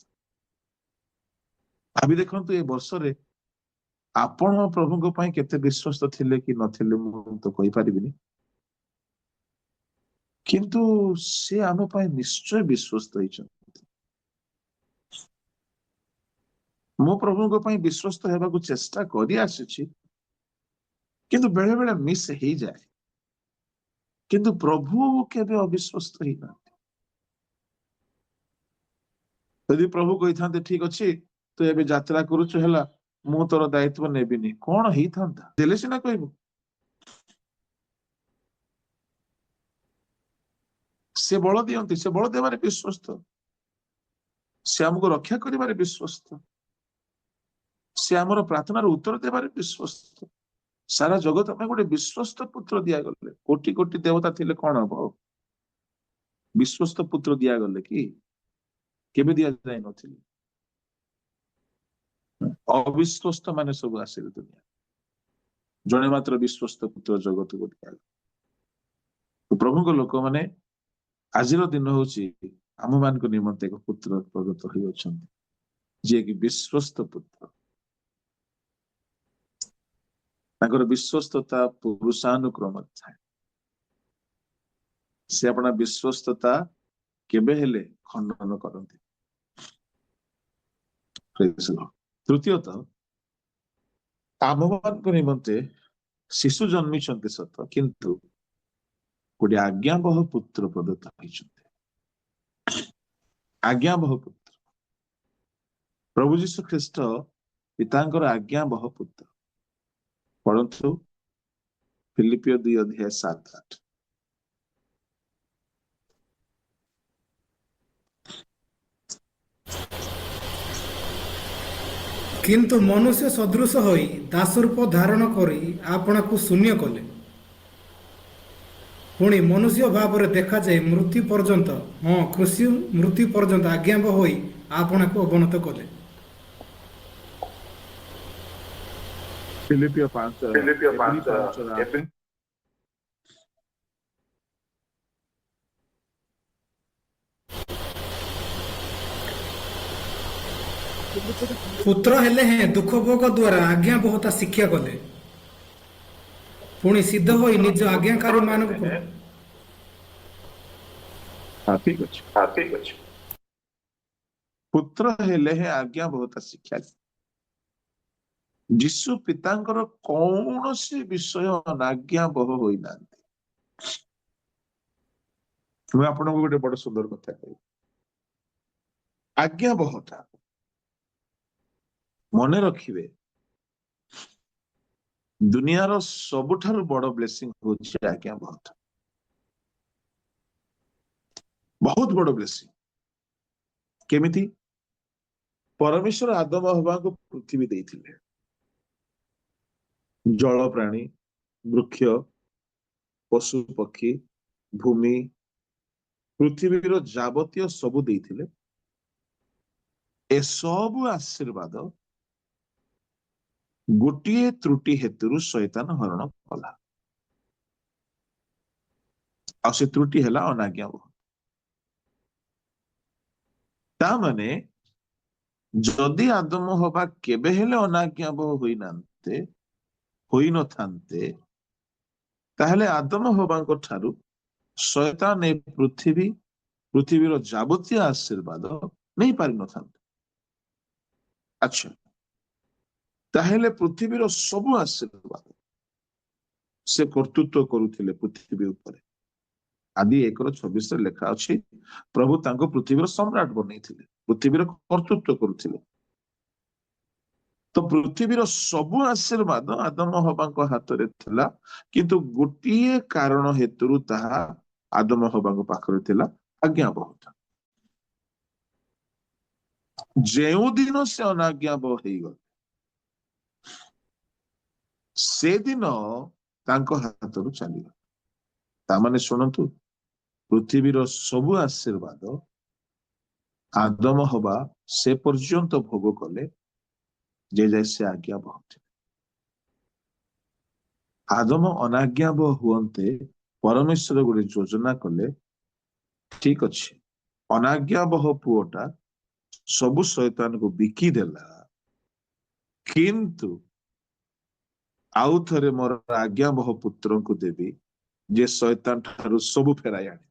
ଭାବି ଦେଖନ୍ତୁ, ଏ ବର୍ଷରେ ଆପଣ ପ୍ରଭୁଙ୍କ ପାଇଁ କେତେ ବିଶ୍ୱସ୍ତ ଥିଲେ କି ନଥିଲେ ମୁଁ ତ କହିପାରିବିନି, କିନ୍ତୁ ସେ ଆମ ପାଇଁ ନିଶ୍ଚୟ ବିଶ୍ୱସ୍ତ ହେଇଛନ୍ତି। ମୁଁ ପ୍ରଭୁଙ୍କ ପାଇଁ ବିଶ୍ୱସ୍ତ ହେବାକୁ ଚେଷ୍ଟା କରି ଆସିଛି, କିନ୍ତୁ ବେଳେ ବେଳେ ମିସ୍ ହେଇଯାଏ। କିନ୍ତୁ ପ୍ରଭୁ କେବେ ଅବିଶ୍ୱସ୍ତ ହେଇନାହାନ୍ତି। ଯଦି ପ୍ରଭୁ କହିଥାନ୍ତେ ଠିକ ଅଛି ତୁ ଏବେ ଯାତ୍ରା କରୁଛୁ ହେଲା, ମୁଁ ତୋର ଦାୟିତ୍ବ ନେବିନି, କଣ ହେଇଥାନ୍ତା? ଦେଲେ ସିନା କହିବୁ। ସେ ବଳ ଦିଅନ୍ତି, ସେ ବଳ ଦେବାରେ ବିଶ୍ୱସ୍ତ, ସେ ଆମକୁ ରକ୍ଷା କରିବାରେ ବିଶ୍ୱସ୍ତ, ସେ ଆମର ପ୍ରାର୍ଥନାର ଉତ୍ତର ଦେବାରେ ବିଶ୍ୱସ୍ତ। ସାରା ଜଗତ ପାଇଁ ଗୋଟେ ବିଶ୍ୱସ୍ତ ପୁତ୍ର ଦିଆଗଲେ। କୋଟି କୋଟି ଦେବତା ଥିଲେ କଣ ହବ? ବିଶ୍ୱସ୍ତ ପୁତ୍ର ଦିଆଗଲେ କି? କେବେ ଦିଆଯାଇ ନଥିଲେ। ଅବିଶ୍ୱସ୍ତ ମାନେ ସବୁ ଆସିଲେ ଦୁନିଆ, ଜଣେ ମାତ୍ର ବିଶ୍ୱସ୍ତ ପୁତ୍ର ଜଗତକୁ ଦିଆଗଲେ। ପ୍ରଭୁଙ୍କ ଲୋକମାନେ ଆଜିର ଦିନ ହଉଛି ଆମ ମାନଙ୍କ ନିମନ୍ତେ ଏକ ପୁତ୍ର ପ୍ରଦତ୍ତ ହୋଇଅଛନ୍ତି, ଯିଏକି ବିଶ୍ୱସ୍ତ ପୁତ୍ର। ତାଙ୍କର ବିଶ୍ୱସ୍ତତା ପୁରୁଷାନୁକ୍ରମ ଥାଏ। ସେ ଆପଣ ବିଶ୍ୱସ୍ତତା କେବେ ହେଲେ ଖଣ୍ଡନ କରନ୍ତି। ତୃତୀୟତଃ, ଆମମାନଙ୍କ ନିମନ୍ତେ ଶିଶୁ ଜନ୍ମିଛନ୍ତି ସତ, କିନ୍ତୁ ଗୋଟେ ଆଜ୍ଞାବହ ପୁତ୍ର ପ୍ରଦତ୍ତ ହୋଇଛନ୍ତି। ଆଜ୍ଞାବହ ପୁତ୍ର। ପ୍ରଭୁ ଯୀଶୁ ଖ୍ରୀଷ୍ଟ ପିତାଙ୍କର ଆଜ୍ଞାବହ ପୁତ୍ର। ପଢନ୍ତୁ ଫିଲିପିଓ 2:7-8। କିନ୍ତୁ ମନୁଷ୍ୟ ସଦୃଶ ହୋଇ ଦାସ ରୂପ ଧାରଣ କରି ଆପଣାକୁ ଶୂନ୍ୟ କଲେ। ପୁଣି ମନୁଷ୍ୟ ଭାବରେ ଦେଖାଯାଇ ମୃତ୍ୟୁ ପର୍ଯ୍ୟନ୍ତ, କୃଷି ମୃତ୍ୟୁ ପର୍ଯ୍ୟନ୍ତ ଆଜ୍ଞାବହ ହୋଇ ଆପଣାକୁ ଅବନତ କଲେ। ଫିଲିପିଓ 5:8। ପୁତ୍ର ହେଲେ ହେଁ ଦୁଃଖ ଭୋଗ ଦ୍ୱାରା ଆଜ୍ଞାବହତା ଶିକ୍ଷା କଲେ। ପୁଣି ସିଦ୍ଧ ହୋଇ ନିଜ ଆଜ୍ଞାକାରୀ ମାନଙ୍କୁ ଠିକ ଅଛି। ପୁତ୍ର ହେଲେ ହିଁ ଆଜ୍ଞାବହତା ଶିକ୍ଷା। ଯୀଶୁ ପିତାଙ୍କର କୌଣସି ବିଷୟ ଅନାଜ୍ଞାବହ ହୋଇନାହାନ୍ତି। ମୁଁ ଆପଣଙ୍କୁ ଗୋଟେ ବଡ ସୁନ୍ଦର କଥା କହିବି। ଆଜ୍ଞାବହତା, ମନେ ରଖିବେ, ଦୁନିଆର ସବୁଠାରୁ ବଡ ବ୍ଲେସିଂ ହଉଛି ଆଜ୍ଞାବହତା। ବହୁତ ବଡ ବ୍ଲେସିଂ। କେମିତି? ପରମେଶ୍ୱର ଆଦମ ହବାଙ୍କୁ ପୃଥିବୀ ଦେଇଥିଲେ। ଜଳ ପ୍ରାଣୀ, ବୃକ୍ଷ, ପଶୁ ପକ୍ଷୀ, ଭୂମି, ପୃଥିବୀର ଯାବତୀୟ ସବୁ ଦେଇଥିଲେ। ଏସବୁ ଆଶୀର୍ବାଦ ଗୋଟିଏ ତ୍ରୁଟି ହେତୁରୁ ଶୈତାନ ହରଣ କଲା। ଆଉ ସେ ତ୍ରୁଟି ହେଲା ଅନାଜ୍ଞାବହ। ତା ମାନେ ଯଦି ଆଦମ ହବା କେବେ ହେଲେ ଅନାଜ୍ଞାବହ ହୋଇନଥାନ୍ତେ, ତାହେଲେ ଆଦମ ହବାଙ୍କ ଠାରୁ ଶୈତାନ ଏ ପୃଥିବୀର ଯାବତୀୟ ଆଶୀର୍ବାଦ ନେଇ ପାରିନଥାନ୍ତେ। ଆଚ୍ଛା, ତାହେଲେ ପୃଥିବୀର ସବୁ ଆଶୀର୍ବାଦ ସେ କର୍ତ୍ତୃତ୍ୱ କରୁଥିଲେ ପୃଥିବୀ ଉପରେ। ଆଦି 1:26 ଲେଖା ଅଛି, ପ୍ରଭୁ ତାଙ୍କୁ ପୃଥିବୀର ସମ୍ରାଟ ବନେଇଥିଲେ, ପୃଥିବୀର କର୍ତ୍ତୃତ୍ୱ କରୁଥିଲେ। ତ ପୃଥିବୀର ସବୁ ଆଶୀର୍ବାଦ ଆଦମ ହବାଙ୍କ ହାତରେ ଥିଲା, କିନ୍ତୁ ଗୋଟିଏ କାରଣ ହେତୁରୁ ତାହା ଆଦମ ହବାଙ୍କ ପାଖରେ ଥିଲା, ଆଜ୍ଞାବହତା। ଯେଉଁଦିନ ସେ ଅନାଜ୍ଞାବହ ହେଇଗଲେ, ସେଦିନ ତାଙ୍କ ହାତରୁ ଚାଲିଗଲା। ତାମାନେ ଶୁଣନ୍ତୁ, ପୃଥିବୀର ସବୁ ଆଶୀର୍ବାଦ ଆଦମ ହବା ସେ ପର୍ଯ୍ୟନ୍ତ ଭୋଗ କଲେ, ଯେ ଯାଏ ସେ ଆଜ୍ଞାବହ ଥିଲେ। ଆଦମ ଅନାଜ୍ଞାବହ ହୁଅନ୍ତେ ପରମେଶ୍ୱର ଗୋଟେ ଯୋଜନା କଲେ। ଠିକ ଅଛି, ଅନାଜ୍ଞାବହ ପୁଅଟା ସବୁ ଶୈତାନକୁ ବିକିଦେଲା, କିନ୍ତୁ ଆଉ ଥରେ ମୋର ଆଜ୍ଞାବହ ପୁତ୍ରଙ୍କୁ ଦେବି, ଯେ ଶୈତାନ ଠାରୁ ସବୁ ଫେରାଇ ଆଣେ।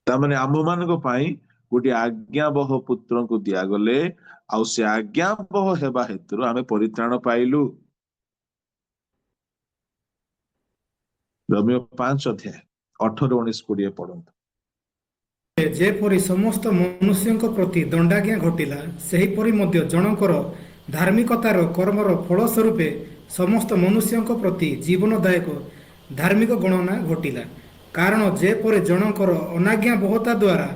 ତାମାନେ ଆମମାନଙ୍କ ପାଇଁ ଗୋଟିଏ ଆଜ୍ଞାବହ ପୁତ୍ରଙ୍କୁ ଦିଆଗଲେ, ଆଉ ସେ ଆଜ୍ଞାବହ ହେବା ହେତୁରୁ ଆମେ ପରିତ୍ରାଣ ପାଇଲୁ। ରୋମିଓ 5:18-19-20 ପଢନ୍ତୁ। ଯେପରି ସମସ୍ତ ମନୁଷ୍ୟଙ୍କ ପ୍ରତି ଦଣ୍ଡାଜ୍ଞା ଘଟିଲା, ସେହିପରି ମଧ୍ୟ ଜଣଙ୍କର ଧାର୍ମିକତାର କର୍ମର ଫଳ ସ୍ୱରୂପେ ସମସ୍ତ ମନୁଷ୍ୟଙ୍କ ପ୍ରତି ଜୀବନଦାୟକ ଧାର୍ମିକ ଗଣନା ଘଟିଲା। କାରଣ ଯେପରି ଜଣଙ୍କର ଅନାଜ୍ଞାବହତା ଦ୍ୱାରା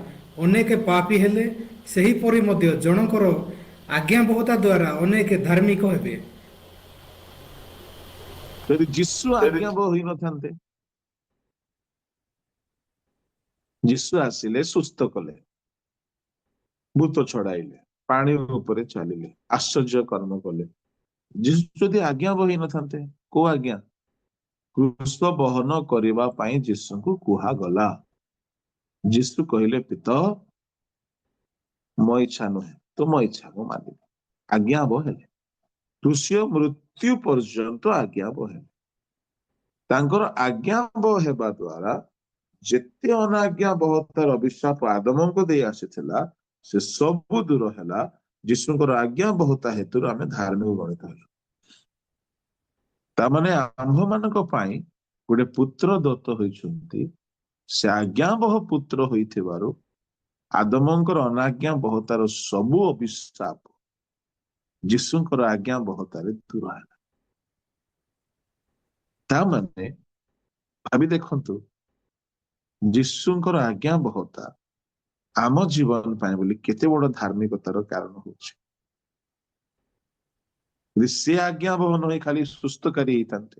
ଅନେକ ପାପୀ ହେଲେ, ସେହିପରି ମଧ୍ୟ ଜଣଙ୍କର ଆଜ୍ଞାବହତା ଦ୍ୱାରା ଅନେକ ଧାର୍ମିକ ହେବେ। ଯଦି ଯୀଶୁ ଆଜ୍ଞାବହ ହୋଇନଥାନ୍ତେ, ଯୀଶୁ ଆସିଲେ, ସୁସ୍ଥ କଲେ, ଭୂତ ଛଡାଇଲେ, ପାଣି ଉପରେ ଚାଲିଲେ, ଆଶ୍ଚର୍ଯ୍ୟ କର୍ମ କଲେ। ଯୀଶୁ ଯଦି ଆଜ୍ଞାବହ ହୋଇନଥାନ୍ତେ, କୋଉ ଆଜ୍ଞା? କ୍ରୁଶ ବହନ କରିବା ପାଇଁ ଯୀଶୁଙ୍କୁ କୁହାଗଲା। ଯୀଶୁ କହିଲେ, ପିତ, ମୋ ଇଚ୍ଛା ନୁହେଁ, ତୁମ ଇଚ୍ଛା ମୁଁ ମାନିବି। ଆଜ୍ଞାବହ ହେଲେ, କ୍ରୁଶୀୟ ମୃତ୍ୟୁ ପର୍ଯ୍ୟନ୍ତ ଆଜ୍ଞାବହ ହେଲେ। ତାଙ୍କର ଆଜ୍ଞାବହ ହେବା ଦ୍ୱାରା ଯେତେ ଅନାଜ୍ଞାବହତାର ଅଭିଶାପ ଆଦମଙ୍କୁ ଦେଇ ଆସିଥିଲା, ସେ ସବୁ ଦୂର ହେଲା। ଯୀଶୁଙ୍କର ଆଜ୍ଞାବହତା ହେତୁରୁ ଆମେ ଧାର୍ମିକ ଗଣିତ ହେଲୁ। ତାମାନେ ଆମ୍ଭମାନଙ୍କ ପାଇଁ ଗୋଟେ ପୁତ୍ର ଦତ୍ତ ହୋଇଛନ୍ତି। ସେ ଆଜ୍ଞାବହ ପୁତ୍ର ହୋଇଥିବାରୁ ଆଦମଙ୍କର ଅନାଜ୍ଞାବହତାର ସବୁ ଅଭିଶାପ ଯୀଶୁଙ୍କର ଆଜ୍ଞାବହତାରେ ଦୂର ହେଲା। ତାମାନେ ଭାବି ଦେଖନ୍ତୁ, ଯୀଶୁଙ୍କର ଆଜ୍ଞାବହତା ଆମ ଜୀବନ ପାଇଁ ବୋଲି କେତେ ବଡ ଧାର୍ମିକତାର କାରଣ ହଉଛି। ଯଦି ସେ ଆଜ୍ଞାବହ ନ ହୋଇ ଖାଲି ସୁସ୍ଥକାରୀ ହେଇଥାନ୍ତେ,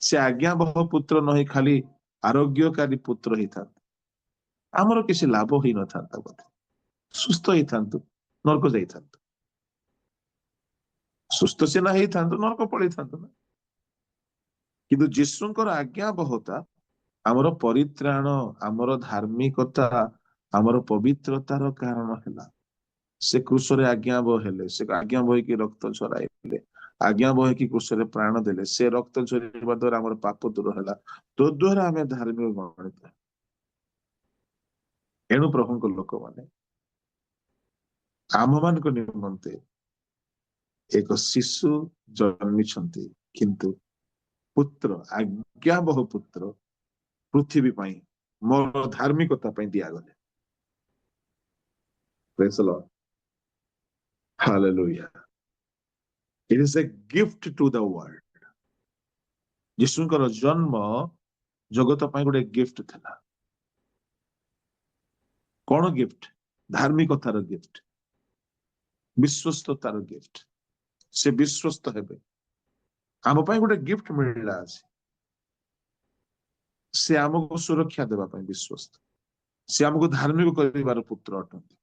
ସେ ଆଜ୍ଞାବହ ପୁତ୍ର ନ ହୋଇ ଖାଲି ଆରୋଗ୍ୟକାରୀ ପୁତ୍ର ହେଇଥାନ୍ତେ, ଆମର କିଛି ଲାଭ ହେଇନଥାନ୍ତା ବୋଧେ। ସୁସ୍ଥ ହେଇଥାନ୍ତୁ, ନରକ ଯାଇଥାନ୍ତୁ। ସୁସ୍ଥ ସିନା ହେଇଥାନ୍ତୁ, ନରକ ପଳେଇଥାନ୍ତୁ ନା। କିନ୍ତୁ ଯୀଶୁଙ୍କର ଆଜ୍ଞାବହତା ଆମର ପରିତ୍ରାଣ, ଆମର ଧାର୍ମିକତା, ଆମର ପବିତ୍ରତାର କାରଣ ହେଲା। ସେ କ୍ରୁଶରେ ଆଜ୍ଞାବହ ହେଲେ, ସେ ଆଜ୍ଞାବହ ହେଇକି ରକ୍ତ ଝରାଇଲେ, ଆଜ୍ଞାବହ ହେଇକି କ୍ରୁଶରେ ପ୍ରାଣ ଦେଲେ। ସେ ରକ୍ତ ଝରିବା ଦ୍ୱାରା ଆମର ପାପ ଦୂର ହେଲା, ତଦ୍ୱାରା ଆମେ ଧାର୍ମିକ ଗଣିତ। ଏଣୁ ପ୍ରଭୁଙ୍କ ଲୋକମାନେ ଆମମାନଙ୍କ ନିମନ୍ତେ ଏକ ଶିଶୁ ଜନ୍ମିଛନ୍ତି, କିନ୍ତୁ ପୁତ୍ର, ଆଜ୍ଞାବହ ପୁତ୍ର ପୃଥିବୀ ପାଇଁ ମୋର ଧାର୍ମିକତା ପାଇଁ ଦିଆଗଲେ। Praise the Lord. Hallelujah. It is a gift to the world. ଯୀଶୁଙ୍କର ଜନ୍ମ ଜଗତ ପାଇଁ ଗୋଟେ ଗିଫ୍ଟ ଥିଲା। କଣ ଗିଫ୍ଟ? ଧାର୍ମିକତାର ଗିଫ୍ଟ, ବିଶ୍ୱସ୍ତତାର ଗିଫ୍ଟ। ସେ ବିଶ୍ୱସ୍ତ ହେବେ। ଆମ ପାଇଁ ଗୋଟେ ଗିଫ୍ଟ ମିଳିଲା ଅଛି। ସେ ଆମକୁ ସୁରକ୍ଷା ଦେବା ପାଇଁ ବିଶ୍ୱସ୍ତ। ସେ ଆମକୁ ଧାର୍ମିକ କରିବାର ପୁତ୍ର ଅଟନ୍ତି।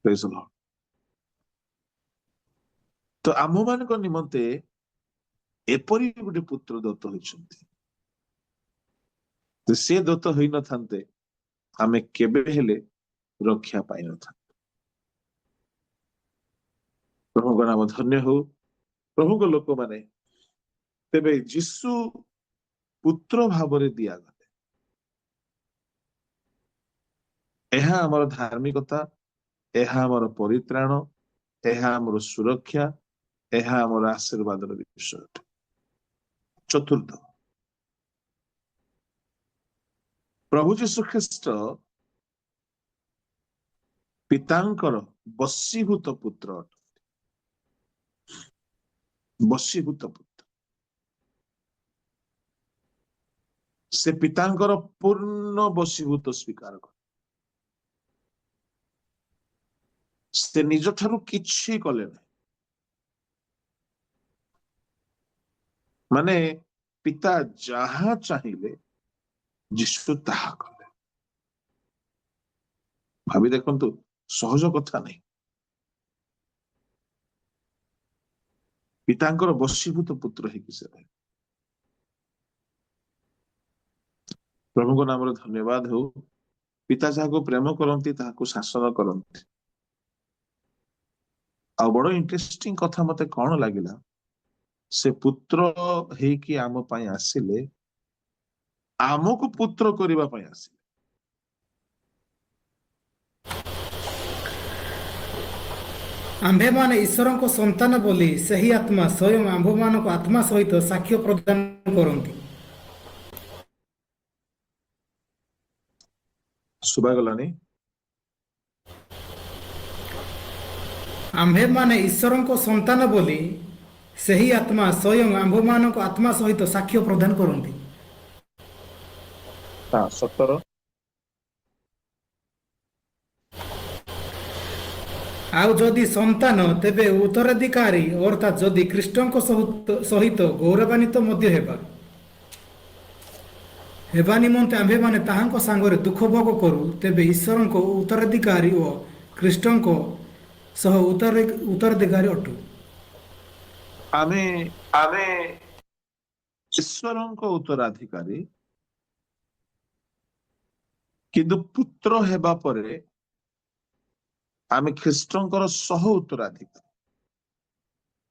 Praise the Lord. ତ ଆମମାନଙ୍କ ନିମନ୍ତେ ଏପରି ଗୋଟେ ପୁତ୍ର ଦତ୍ତ ହୋଇଛନ୍ତି। ସେ ଦତ୍ତ ହୋଇନଥାନ୍ତେ, ଆମେ କେବେ ହେଲେ ରକ୍ଷା ପାଇନଥାନ୍ତେ। ପ୍ରଭୁଙ୍କ ନାମ ଧନ୍ୟ ହଉ। ପ୍ରଭୁଙ୍କ ଲୋକମାନେ ତେବେ ଯୀଶୁ ପୁତ୍ର ଭାବରେ ଦିଆଗଲେ। ଏହା ଆମର ଧାର୍ମିକତା, ଏହା ଆମର ପରିତ୍ରାଣ, ଏହା ଆମର ସୁରକ୍ଷା, ଏହା ଆମର ଆଶୀର୍ବାଦର ବିଷୟ ଅଟେ। ଚତୁର୍ଥ, ପ୍ରଭୁ ଯୀଶୁ ଖ୍ରୀଷ୍ଟ ପିତାଙ୍କର ବଶୀଭୂତ ପୁତ୍ର ଅଟନ୍ତି। ବଶୀଭୂତ ପୁତ୍ର। ସେ ପିତାଙ୍କର ପୂର୍ଣ୍ଣ ବଶୀଭୂତ ସ୍ୱୀକାର କଲେ। ସେ ନିଜ ଠାରୁ କିଛି କଲେ ନାହିଁ। ମାନେ ପିତା ଯାହା ଚାହିଁଲେ ଯୀଶୁ ତାହା କଲେ। ଭାବି ଦେଖନ୍ତୁ, ସହଜ କଥା ନାହିଁ। ପିତାଙ୍କର ବଶୀଭୂତ ପୁତ୍ର ହେଇକି ସେ ରହିଲେ। ପ୍ରଭୁଙ୍କ ନାମରେ ଧନ୍ୟବାଦ ହଉ। ପିତା ଯାହାକୁ ପ୍ରେମ କରନ୍ତି ତାହାକୁ ଶାସନ କରନ୍ତି। ଆଉ ବଡ ଇଣ୍ଟରେଷ୍ଟିଂ କଥା ମତେ କଣ ଲାଗିଲା, ସେ ପୁତ୍ର ହେଇକି ଆମ ପାଇଁ ଆସିଲେ, ଆମକୁ ପୁତ୍ର କରିବା ପାଇଁ ଆସିଲେ। ଆମ୍ଭେମାନେ ଈଶ୍ୱରଙ୍କ ସନ୍ତାନ ବୋଲି ସେହି ଆତ୍ମା ସ୍ୱୟଂ ଆମ୍ଭମାନଙ୍କ ଆତ୍ମା ସହିତ ସାକ୍ଷ୍ୟ ପ୍ରଦାନ କରନ୍ତି। ଶୁଭାଗଲାନି? ଆମ୍ଭେମାନେ ଈଶ୍ୱରଙ୍କ ସନ୍ତାନ ବୋଲି ସେହି ଆତ୍ମା ସ୍ୱୟଂ ଆମ୍ଭମାନଙ୍କ ଆତ୍ମା ସହିତ ସାକ୍ଷ୍ୟ ପ୍ରଦାନ କରନ୍ତି। ହଁ 17। ଆଉ ଯଦି ସନ୍ତାନ ତେବେ ଉତ୍ତରାଧିକାରୀ ଅର୍ଥାତ୍ ଯଦି ଖ୍ରୀଷ୍ଟଙ୍କ ସହିତ ଗୌରବାନ୍ୱିତ ମଧ୍ୟ ହେବା ନିମନ୍ତେ ଆମ୍ଭେମାନେ ତାହାଙ୍କ ସାଙ୍ଗରେ ଦୁଃଖ ଭୋଗ କରୁ, ତେବେ ଈଶ୍ୱରଙ୍କ ଉତ୍ତରାଧିକାରୀ ଓ ଖ୍ରୀଷ୍ଟଙ୍କ ସହ ଉତ୍ତରାଧିକାରୀ ଅଟୁ। ଆମେ ଆମେ ଈଶ୍ୱରଙ୍କ ଉତ୍ତରାଧିକାରୀ, କିନ୍ତୁ ପୁତ୍ର ହେବା ପରେ ଆମେ ଖ୍ରୀଷ୍ଟଙ୍କର ସହ ଉତ୍ତରାଧିକାରୀ।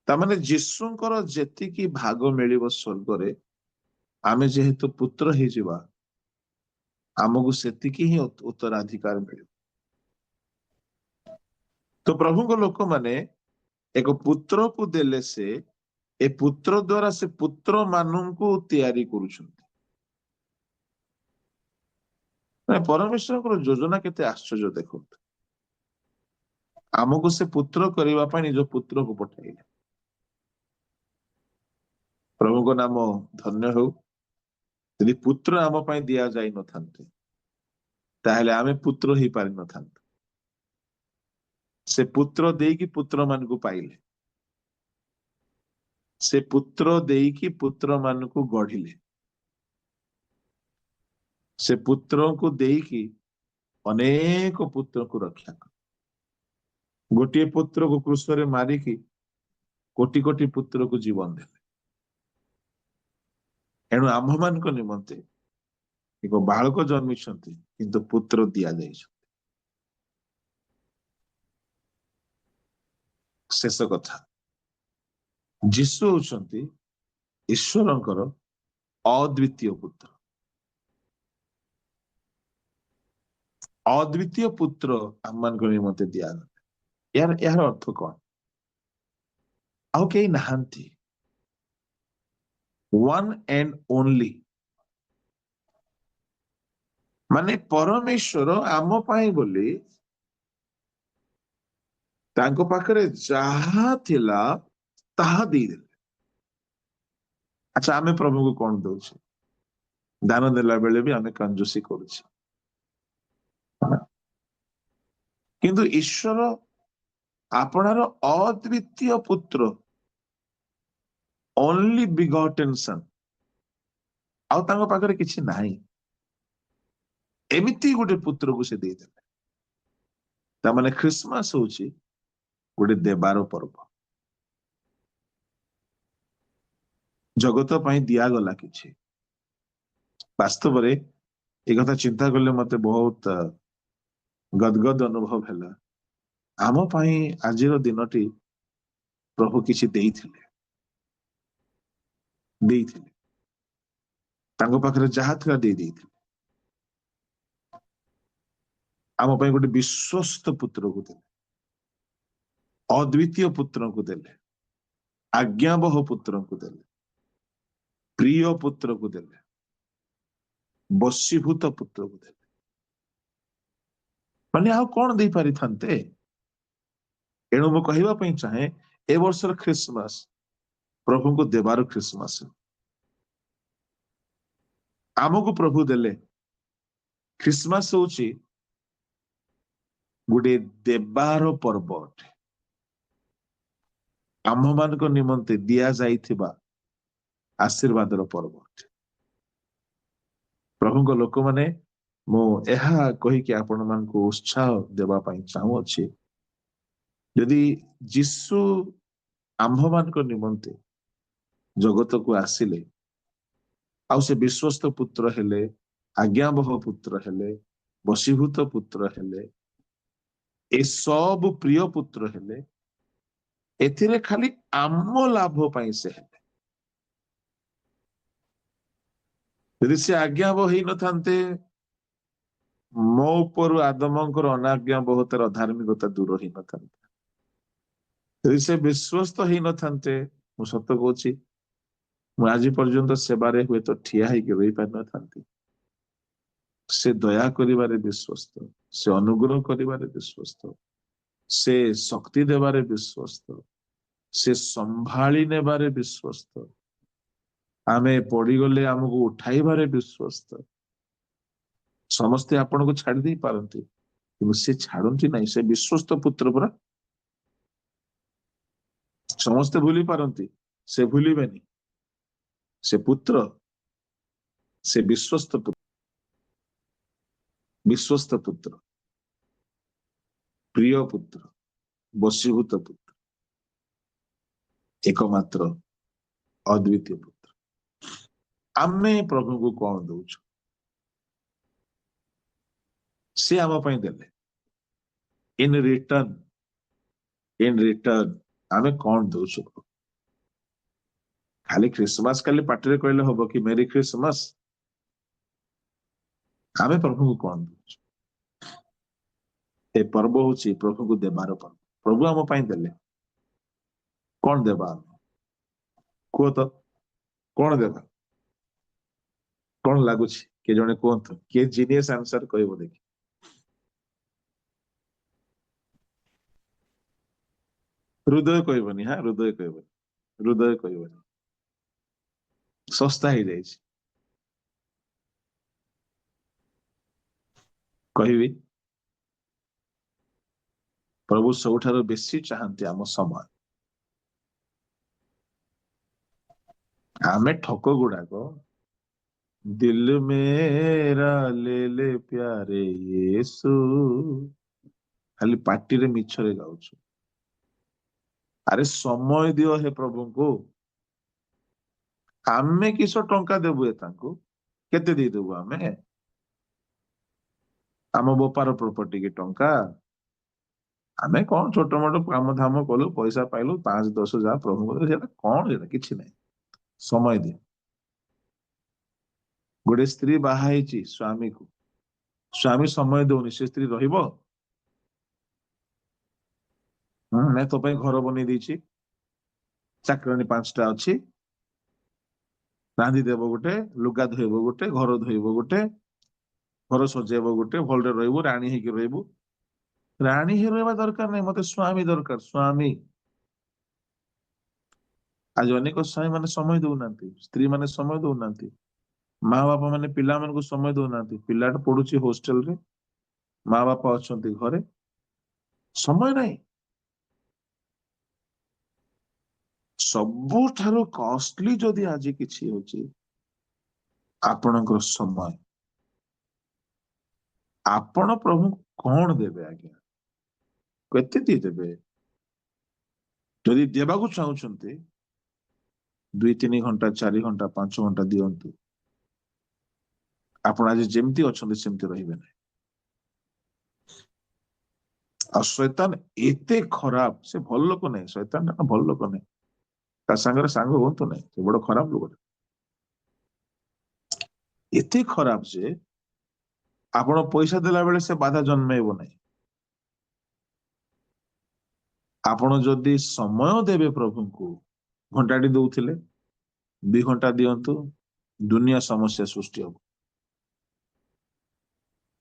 ତାମାନେ ଯୀଶୁଙ୍କର ଯେତିକି ଭାଗ ମିଳିବ ସ୍ୱର୍ଗରେ, ଆମେ ଯେହେତୁ ପୁତ୍ର ହେଇଯିବା, ଆମକୁ ସେତିକି ହିଁ ଉତ୍ତରାଧିକାର ମିଳିବ। ତ ପ୍ରଭୁଙ୍କ ଲୋକମାନେ ଏକ ପୁତ୍ରକୁ ଦେଲେ, ସେ ଏ ପୁତ୍ର ଦ୍ୱାରା ସେ ପୁତ୍ର ମାନଙ୍କୁ ତିଆରି କରୁଛନ୍ତି। ପରମେଶ୍ୱରଙ୍କର ଯୋଜନା କେତେ ଆଶ୍ଚର୍ଯ୍ୟ ଦେଖନ୍ତୁ। ଆମକୁ ସେ ପୁତ୍ର କରିବା ପାଇଁ ନିଜ ପୁତ୍ରକୁ ପଠାଇଲେ। ପ୍ରଭୁଙ୍କ ନାମ ଧନ୍ୟ ହେଉ। ଯଦି ପୁତ୍ର ଆମ ପାଇଁ ଦିଆଯାଇ ନଥାନ୍ତେ, ତାହେଲେ ଆମେ ପୁତ୍ର ହେଇପାରିନଥାନ୍ତୁ। ସେ ପୁତ୍ର ଦେଇକି ପୁତ୍ର ମାନଙ୍କୁ ପାଇଲେ, ସେ ପୁତ୍ର ଦେଇକି ପୁତ୍ର ମାନଙ୍କୁ ଗଢିଲେ, ସେ ପୁତ୍ରଙ୍କୁ ଦେଇକି ଅନେକ ପୁତ୍ରକୁ ରକ୍ଷା କଲେ। ଗୋଟିଏ ପୁତ୍ରକୁ କ୍ରୁଶରେ ମାରିକି କୋଟି କୋଟି ପୁତ୍ରକୁ ଜୀବନ ଦେଲେ। ଏଣୁ ଆମ୍ଭମାନଙ୍କ ନିମନ୍ତେ ଏକ ବାଳକ ଜନ୍ମିଛନ୍ତି, କିନ୍ତୁ ପୁତ୍ର ଦିଆଯାଇଛନ୍ତି। ଶେଷ କଥା, ଯୀଶୁ ହଉଛନ୍ତି ଈଶ୍ୱରଙ୍କର ଅଦ୍ୱିତୀୟ ପୁତ୍ର। ଅଦ୍ୱିତୀୟ ପୁତ୍ର ଆମମାନଙ୍କ ନିମନ୍ତେ ଦିଆଗଲା। ଏହାର ଅର୍ଥ କଣ? ଆଉ କେହି ନାହାନ୍ତି, ୱାନ୍ ଆଣ୍ଡ ଓନ୍ଲି। ମାନେ ପରମେଶ୍ୱର ଆମ ପାଇଁ ବୋଲି ତାଙ୍କ ପାଖରେ ଯାହା ଥିଲା ତାହା ଦେଇଦେଲେ। ଆଚ୍ଛା, ଆମେ ପ୍ରଭୁଙ୍କୁ କଣ ଦଉଛେ? ଦାନ ଦେଲା ବେଳେ ବି ଆମେ କଞ୍ଜୁସି କରୁଛେ, କିନ୍ତୁ ଈଶ୍ୱର ଆପଣାର ଅଦ୍ୱିତୀୟ ପୁତ୍ର, ଓନ୍ଲି ବିଗଟେନ୍ ସନ୍, ଆଉ ତାଙ୍କ ପାଖରେ କିଛି ନାହିଁ, ଏମିତି ଗୋଟେ ପୁତ୍ରକୁ ସେ ଦେଇଦେଲେ। ତାମାନେ ଖ୍ରୀଷ୍ଟମାସ ହଉଛି ଗୋଟେ ଦେବାର ପର୍ବ। ଜଗତ ପାଇଁ ଦିଆଗଲା କିଛି। ବାସ୍ତବରେ ଏ କଥା ଚିନ୍ତା କଲେ ମତେ ବହୁତ ଗଦଗଦ ଅନୁଭବ ହେଲା। ଆମ ପାଇଁ ଆଜିର ଦିନଟି ପ୍ରଭୁ କିଛି ଦେଇଥିଲେ। ତାଙ୍କ ପାଖରେ ଯାହା ଥିଲା ଦେଇଥିଲେ। ଆମ ପାଇଁ ଗୋଟେ ବିଶ୍ୱସ୍ତ ପୁତ୍ରକୁ ଦେଲେ, ଅଦ୍ୱିତୀୟ ପୁତ୍ରକୁ ଦେଲେ, ଆଜ୍ଞାବହ ପୁତ୍ରକୁ ଦେଲେ, ପ୍ରିୟ ପୁତ୍ରକୁ ଦେଲେ, ବଶୀଭୂତ ପୁତ୍ରକୁ ଦେଲେ। ମାନେ ଆଉ କଣ ଦେଇପାରିଥାନ୍ତେ? ଏଣୁ ମୁଁ କହିବା ପାଇଁ ଚାହେଁ, ଏ ବର୍ଷର ଖ୍ରୀଷ୍ଟମାସ ପ୍ରଭୁଙ୍କୁ ଦେବାର ଖ୍ରୀଷ୍ଟମାସ। ଆମକୁ ପ୍ରଭୁ ଦେଲେ। ଖ୍ରୀଷ୍ଟମାସ ହଉଛି ଗୋଟେ ଦେବାର ପର୍ବ ଅଟେ। ଆମ୍ଭମାନଙ୍କ ନିମନ୍ତେ ଦିଆଯାଇଥିବା ଆଶୀର୍ବାଦର ପର୍ବ ଅଟେ। ପ୍ରଭୁଙ୍କ ଲୋକମାନେ, ମୁଁ ଏହା କହିକି ଆପଣମାନଙ୍କୁ ଉତ୍ସାହ ଦେବା ପାଇଁ ଚାହୁଁଅଛି, ଯଦି ଯୀଶୁ ଆମ୍ଭମାନଙ୍କ ନିମନ୍ତେ ଜଗତକୁ ଆସିଲେ, ଆଉ ସେ ବିଶ୍ୱସ୍ତ ପୁତ୍ର ହେଲେ, ଆଜ୍ଞାବହ ପୁତ୍ର ହେଲେ, ବଶୀଭୂତ ପୁତ୍ର ହେଲେ, ଏସବୁ ପ୍ରିୟ ପୁତ୍ର ହେଲେ, ଏଥିରେ ଖାଲି ଆମ ଲାଭ ପାଇଁ ସେ ହେଲେ। ଯଦି ସେ ଆଜ୍ଞାବହ ହେଇନଥାନ୍ତେ, ମୋ ଉପରୁ ଆଦମଙ୍କର ଅନାଜ୍ଞାବହତାର ଅଧାର୍ମିକତା ଦୂର ହେଇନଥାନ୍ତା। ଯଦି ସେ ବିଶ୍ୱସ୍ତ ହେଇନଥାନ୍ତେ, ମୁଁ ସତ କହୁଛି, ମୁଁ ଆଜି ପର୍ଯ୍ୟନ୍ତ ସେବାରେ ହୁଏତ ଠିଆ ହେଇକି ରହିପାରିନଥାନ୍ତି। ସେ ଦୟା କରିବାରେ ବିଶ୍ୱସ୍ତ, ସେ ଅନୁଗ୍ରହ କରିବାରେ ବିଶ୍ୱସ୍ତ, ସେ ଶକ୍ତି ଦେବାରେ ବିଶ୍ୱସ୍ତ, ସେ ସମ୍ଭାଳି ନେବାରେ ବିଶ୍ୱସ୍ତ, ଆମେ ପଡିଗଲେ ଆମକୁ ଉଠାଇବାରେ ବିଶ୍ୱସ୍ତ। ସମସ୍ତେ ଆପଣଙ୍କୁ ଛାଡି ଦେଇ ପାରନ୍ତି, କିନ୍ତୁ ସେ ଛାଡନ୍ତି ନାହିଁ। ସେ ବିଶ୍ୱସ୍ତ ପୁତ୍ର ପରା। ସମସ୍ତେ ଭୁଲି ପାରନ୍ତି, ସେ ଭୁଲିବେନି। ସେ ପୁତ୍ର, ସେ ବିଶ୍ୱସ୍ତ ପୁତ୍ର, ବିଶ୍ୱସ୍ତ ପୁତ୍ର, ପ୍ରିୟ ପୁତ୍ର, ବଶୀଭୂତ ପୁତ୍ର, ଏକମାତ୍ର ଅଦ୍ୱିତୀୟ ପୁତ୍ର। ଆମେ ପ୍ରଭୁଙ୍କୁ କଣ ଦଉଛୁ? ସେ ଆମ ପାଇଁ ଦେଲେ। ଇନ ରିଟର୍ନ ଆମେ କଣ ଦଉଛୁ? ଖାଲି ଖ୍ରୀଷ୍ଟମାସ କାଲି ପାଟିରେ କହିଲେ ହବ କି ମେରି ଖ୍ରୀଷ୍ଟମାସ? ଆମେ ପ୍ରଭୁଙ୍କୁ କଣ ଦଉଛୁ? ଏ ପର୍ବ ହଉଛି ପ୍ରଭୁଙ୍କୁ ଦେବାର ପର୍ବ। ପ୍ରଭୁ ଆମ ପାଇଁ ଦେଲେ, କଣ ଦେବା ଆମେ? କୁହ ତ, କଣ ଦେବା? କଣ ଲାଗୁଛି? କିଏ ଜଣେ କୁହନ୍ତୁ, କିଏ ଜିନିୟସ ଆନ୍ସର କହିବ ଦେଖି। ହୃଦୟ କହିବନି, ହଁ ହୃଦୟ କହିବନି, ହୃଦୟ କହିବନି, ଶସ୍ତା ହେଇଯାଇଛି। କହିବି, ପ୍ରଭୁ ସବୁଠାରୁ ବେଶୀ ଚାହାନ୍ତି ଆମ ସମୟ। ଆମେ ଠକ ଗୁଡାକ ଦିଲ ମେରା ଲେ ଲେ ପ୍ୟାରେ ୟେସୁ ଖାଲି ପାଟିରେ ମିଛରେ ଗାଉଛୁ। ଆରେ ସମୟ ଦିଅ ହେ ପ୍ରଭୁଙ୍କୁ। ଆମେ କିସ ଟଙ୍କା ଦେବୁ ଏ ତାଙ୍କୁ? କେତେ ଦେଇଦେବୁ ଆମେ? ଆମ ବୋପାର ପ୍ରପର୍ଟି କି ଟଙ୍କା? ଆମେ କଣ ଛୋଟ ମୋଟ କାମ ଧାମ କଲୁ, ପଇସା ପାଇଲୁ, 5-10 ଯାହା ପ୍ରଭୁଙ୍କୁ ଦେଲୁ, ସେଟା କଣ? ସେଟା କିଛି ନାହିଁ। ସମୟ ଦିଅ। ଗୋଟେ ସ୍ତ୍ରୀ ବାହା ହେଇଛି ସ୍ୱାମୀକୁ, ସ୍ୱାମୀ ସମୟ ଦଉନି, ସେ ସ୍ତ୍ରୀ ରହିବ? ନାଇଁ, ତୋ ପାଇଁ ଘର ବନେଇ ଦେଇଛି, ଚାକରାଣୀ 5ଟା ଅଛି, ରାନ୍ଧି ଦେବ ଗୋଟେ, ଲୁଗା ଧୋଇବ ଗୋଟେ, ଘର ଧୋଇବ ଗୋଟେ, ଘର ସଜେଇବ ଗୋଟେ, ଭଲରେ ରହିବୁ, ରାଣୀ ହେଇକି ରହିବୁ। ରାଣୀ ହେଇ ରହିବା ଦରକାର ନାହିଁ, ମତେ ସ୍ୱାମୀ ଦରକାର, ସ୍ୱାମୀ। ଆଜି ଅନେକ ସ୍ୱାମୀ ମାନେ ସମୟ ଦଉନାହାନ୍ତି, ସ୍ତ୍ରୀ ମାନେ ସମୟ ଦଉନାହାନ୍ତି, ମା ବାପା ମାନେ ପିଲାମାନଙ୍କୁ ସମୟ ଦଉନାହାନ୍ତି। ପିଲାଟା ପଢୁଛି ହୋଷ୍ଟେଲରେ, ମା ବାପା ଅଛନ୍ତି ଘରେ, ସମୟ ନାହିଁ। ସବୁଠାରୁ କଷ୍ଟଲି ଯଦି ଆଜି କିଛି ହଉଛି ଆପଣଙ୍କର ସମୟ। ଆପଣ ପ୍ରଭୁଙ୍କୁ କଣ ଦେବେ ଆଜ୍ଞା? କେତେ ଦେଇଦେବେ? ଯଦି ଦେବାକୁ ଚାହୁଁଛନ୍ତି 2-3 ଘଣ୍ଟା, 4 ଘଣ୍ଟା, 5 ଘଣ୍ଟା ଦିଅନ୍ତୁ। ଆପଣ ଆଜି ଯେମିତି ଅଛନ୍ତି ସେମିତି ରହିବେ ନାହିଁ। ଆଉ ଶୈତାନ ଏତେ ଖରାପ, ସେ ଭଲ ଲୋକ ନାହିଁ। ଶୈତାନ ଭଲ ଲୋକ ନାହିଁ, ତା ସାଙ୍ଗରେ ସାଙ୍ଗ ହୁଅନ୍ତୁ ନାହିଁ, ସେ ବଡ ଖରାପ ଲୋକ। ଏତେ ଖରାପ ଯେ ଆପଣ ପଇସା ଦେଲା ବେଳେ ସେ ବାଧା ଜନ୍ମେଇବ ନାହିଁ। ଆପଣ ଯଦି ସମୟ ଦେବେ ପ୍ରଭୁଙ୍କୁ, ଘଣ୍ଟାଟି ଦଉଥିଲେ 2 ଘଣ୍ଟା ଦିଅନ୍ତୁ, ଦୁନିଆ ସମସ୍ୟା ସୃଷ୍ଟି ହବ।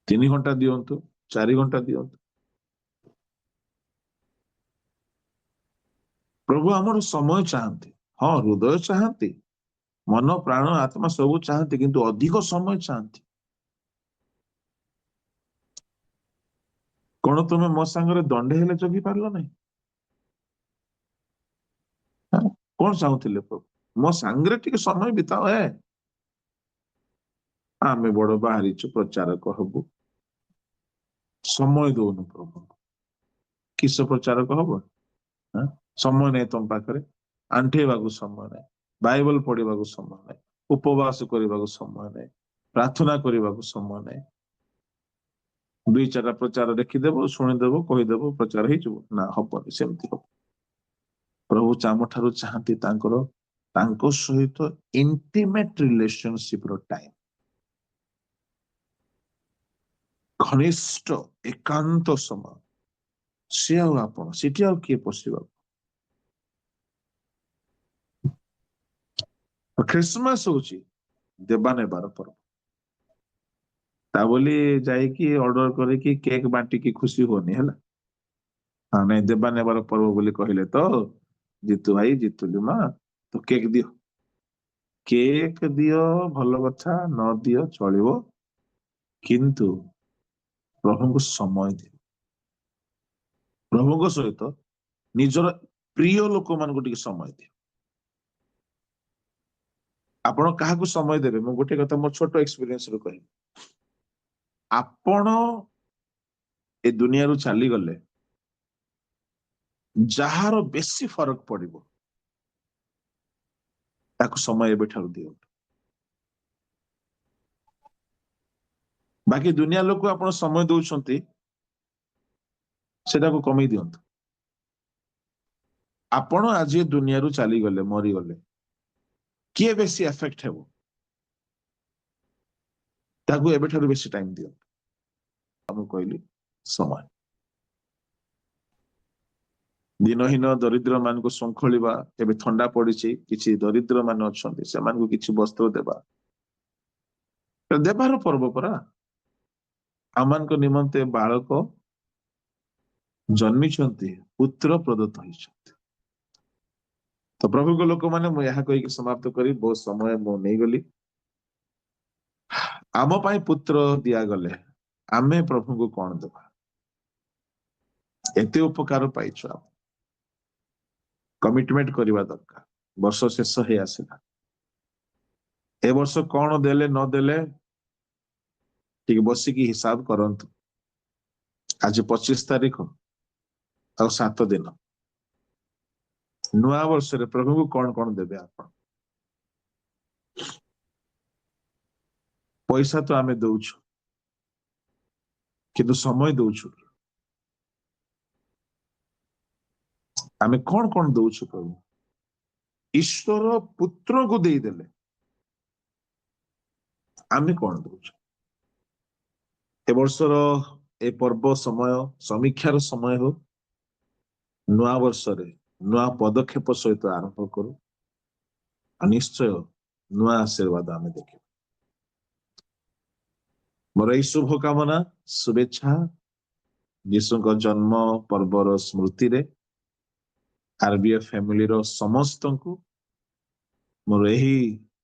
3 ଘଣ୍ଟା ଦିଅନ୍ତୁ, 4 ଘଣ୍ଟା ଦିଅନ୍ତୁ। ପ୍ରଭୁ ଆମର ସମୟ ଚାହାନ୍ତି, ହଁ ହୃଦୟ ଚାହାନ୍ତି, ମନ ପ୍ରାଣ ଆତ୍ମା ସବୁ ଚାହାନ୍ତି, କିନ୍ତୁ ଅଧିକ ସମୟ ଚାହାନ୍ତି। କଣ ତୁମେ ମୋ ସାଙ୍ଗରେ ଦଣ୍ଡେ ହେଲେ ଜଗି ପାରିଲ ନାହିଁ? କଣ ଚାହୁଁଥିଲେ ପ୍ରଭୁ? ମୋ ସାଙ୍ଗରେ ଟିକେ ସମୟ ବିତାଅ। ଆମେ ବଡ ବାହାରିଛୁ, ପ୍ରଚାରକ ହବୁ, ସମୟ ଦଉନୁ ପ୍ରଭୁ। କିସ ପ୍ରଚାରକ ହବ? ସମୟ ନାହିଁ ତମ ପାଖରେ, ଆଣ୍ଠେଇବାକୁ ସମୟ ନାହିଁ, ବାଇବଲ ପଢିବାକୁ ସମୟ ନାହିଁ, ଉପବାସ କରିବାକୁ ସମୟ ନାହିଁ, ପ୍ରାର୍ଥନା କରିବାକୁ ସମୟ ନାହିଁ। 2-4ଟା ପ୍ରଚାର ଦେଖିଦେବ, ଶୁଣିଦେବ, କହିଦେବ, ପ୍ରଚାର ହେଇଯିବ? ନା, ହବନି, ସେମିତି ହବ। ପ୍ରଭୁ ଆମ ଠାରୁ ଚାହାନ୍ତି ତାଙ୍କ ସହିତ ଇଣ୍ଟିମେଟ ରିଲେସନସିପ ର ଟାଇମ, ଘନିଷ୍ଠ ଏକାନ୍ତ ସମୟ। ସେ ଆଉ ଆପଣ, ସେଠି ଆଉ କିଏ ପଶିବ? ଖ୍ରୀଷ୍ଟମାସ ହଉଛି ଦେବା ନେବାର ପର୍ବ। ତା ବୋଲି ଯାଇକି ଅର୍ଡର କରିକି କେକ୍ ବାଣ୍ଟିକି ଖୁସି ହୁଅନି ହେଲା। ହଁ ନାଇଁ, ଦେବା ନେବାର ପର୍ବ ବୋଲି କହିଲେ ତ ଜିତୁ ଭାଇ ଜିତୁଲି ମା ତ କେକ୍ ଦିଅ। କେକ୍ ଦିଅ ଭଲ କଥା, ନ ଦିଅ ଚଳିବ, କିନ୍ତୁ ପ୍ରଭୁଙ୍କୁ ସମୟ ଦିଅ। ପ୍ରଭୁଙ୍କ ସହିତ ନିଜର ପ୍ରିୟ ଲୋକମାନଙ୍କୁ ଟିକେ ସମୟ ଦିଅ। ଆପଣ କାହାକୁ ସମୟ ଦେବେ? ମୁଁ ଗୋଟେ କଥା ମୋ ଛୋଟ ଏକ୍ସପିରିଏନ୍ସ ରୁ କହିବି। ଆପଣ ଏ ଦୁନିଆରୁ ଚାଲିଗଲେ ଯାହାର ବେଶୀ ଫରକ ପଡିବ ତାକୁ ସମୟ ଏବେଠାରୁ ଦିଅନ୍ତୁ। ବାକି ଦୁନିଆ ଲୋକ ଆପଣ ସମୟ ଦଉଛନ୍ତି, ସେଟାକୁ କମେଇ ଦିଅନ୍ତୁ। ଆପଣ ଆଜି ଏ ଦୁନିଆରୁ ଚାଲିଗଲେ, ମରିଗଲେ, କିଏ ବେଶୀ ଏଫେକ୍ଟ ହେବ ତାକୁ ଏବେଠାରୁ ବେଶୀ ଟାଇମ ଦିଅନ୍ତୁ। ମୁଁ କହିଲି ସମୟ। ଦିନହୀନ ଦରିଦ୍ର ମାନଙ୍କୁ ଶୃଙ୍ଖଳିବା, ଏବେ ଥଣ୍ଡା ପଡିଛି, କିଛି ଦରିଦ୍ର ମାନେ ଅଛନ୍ତି ସେମାନଙ୍କୁ କିଛି ବସ୍ତ୍ର ଦେବା, ଦେବାର ପର୍ବ ପରା। ଆମମାନଙ୍କ ନିମନ୍ତେ ବାଳକ ଜନ୍ମିଛନ୍ତି, ପୁତ୍ର ପ୍ରଦତ୍ତ ହେଇଛନ୍ତି। ତ ପ୍ରଭୁଙ୍କ ଲୋକମାନେ, ମୁଁ ଏହା କହିକି ସମାପ୍ତ କରି ବହୁତ ସମୟ ମୁଁ ନେଇଗଲି। ଆମ ପାଇଁ ପୁତ୍ର ଦିଆଗଲେ ଆମେ ପ୍ରଭୁଙ୍କୁ କଣ ଦେବା? ଏତେ ଉପକାର ପାଇଛୁ, ଆମେ କମିଟମେଣ୍ଟ କରିବା ଦରକାର। ବର୍ଷ ଶେଷ ହେଇ ଆସିଲା, ଏ ବର୍ଷ କଣ ଦେଲେ ନଦେଲେ ଟିକେ ବସିକି ହିସାବ କରନ୍ତୁ। ଆଜି 25 ତାରିଖ, ଆଉ 7 ଦିନ। ନୂଆ ବର୍ଷରେ ପ୍ରଭୁଙ୍କୁ କଣ କଣ ଦେବେ ଆପଣ? ପଇସା ତ ଆମେ ଦଉଛୁ, କିନ୍ତୁ ସମୟ ଦଉଛୁ? ଆମେ କଣ କଣ ଦଉଛୁ ପ୍ରଭୁ? ଈଶ୍ୱର ପୁତ୍ରକୁ ଦେଇଦେଲେ, ଆମେ କଣ ଦଉଛୁ? ଏ ବର୍ଷର ଏ ପର୍ବ ସମୟ ସମୀକ୍ଷାର ସମୟ ହଉ, ନୂଆ ବର୍ଷରେ ନୂଆ ପଦକ୍ଷେପ ସହିତ ଆରମ୍ଭ କରୁ, ଆଉ ନିଶ୍ଚୟ ନୂଆ ଆଶୀର୍ବାଦ ଆମେ ଦେଖିବୁ। ମୋର ଏଇ ଶୁଭକାମନା, ଶୁଭେଚ୍ଛା, ଯୀଶୁଙ୍କ ଜନ୍ମ ପର୍ବର ସ୍ମୃତିରେ ଆରବିଏଫ୍ ଫ୍ୟାମିଲିର ସମସ୍ତଙ୍କୁ ମୋର ଏହି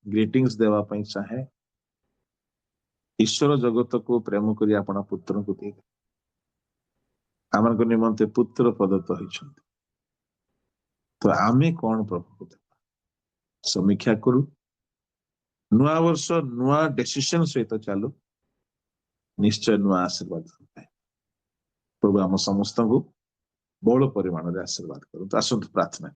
ଗ୍ରିଟିଂସ ଦେବା ପାଇଁ ଚାହେଁ। ଈଶ୍ୱର ଜଗତକୁ ପ୍ରେମ କରି ଆପଣ ପୁତ୍ରଙ୍କୁ ଦେଇଦେଲେ, ଆମମାନଙ୍କ ନିମନ୍ତେ ପୁତ୍ର ପ୍ରଦତ୍ତ ହେଇଛନ୍ତି। ତ ଆମେ କଣ ପ୍ରଭୁକୁ ଦେବା? ସମୀକ୍ଷା କରୁ, ନୂଆ ବର୍ଷ ନୂଆ ଡିସିସନ ସହିତ ଚାଲୁ, ନିଶ୍ଚୟ ନୂଆ ଆଶୀର୍ବାଦ ପାଏ। ପ୍ରଭୁ ଆମ ସମସ୍ତଙ୍କୁ ବହୁଳ ପରିମାଣରେ ଆଶୀର୍ବାଦ କରନ୍ତୁ। ଆସନ୍ତୁ ପ୍ରାର୍ଥନା।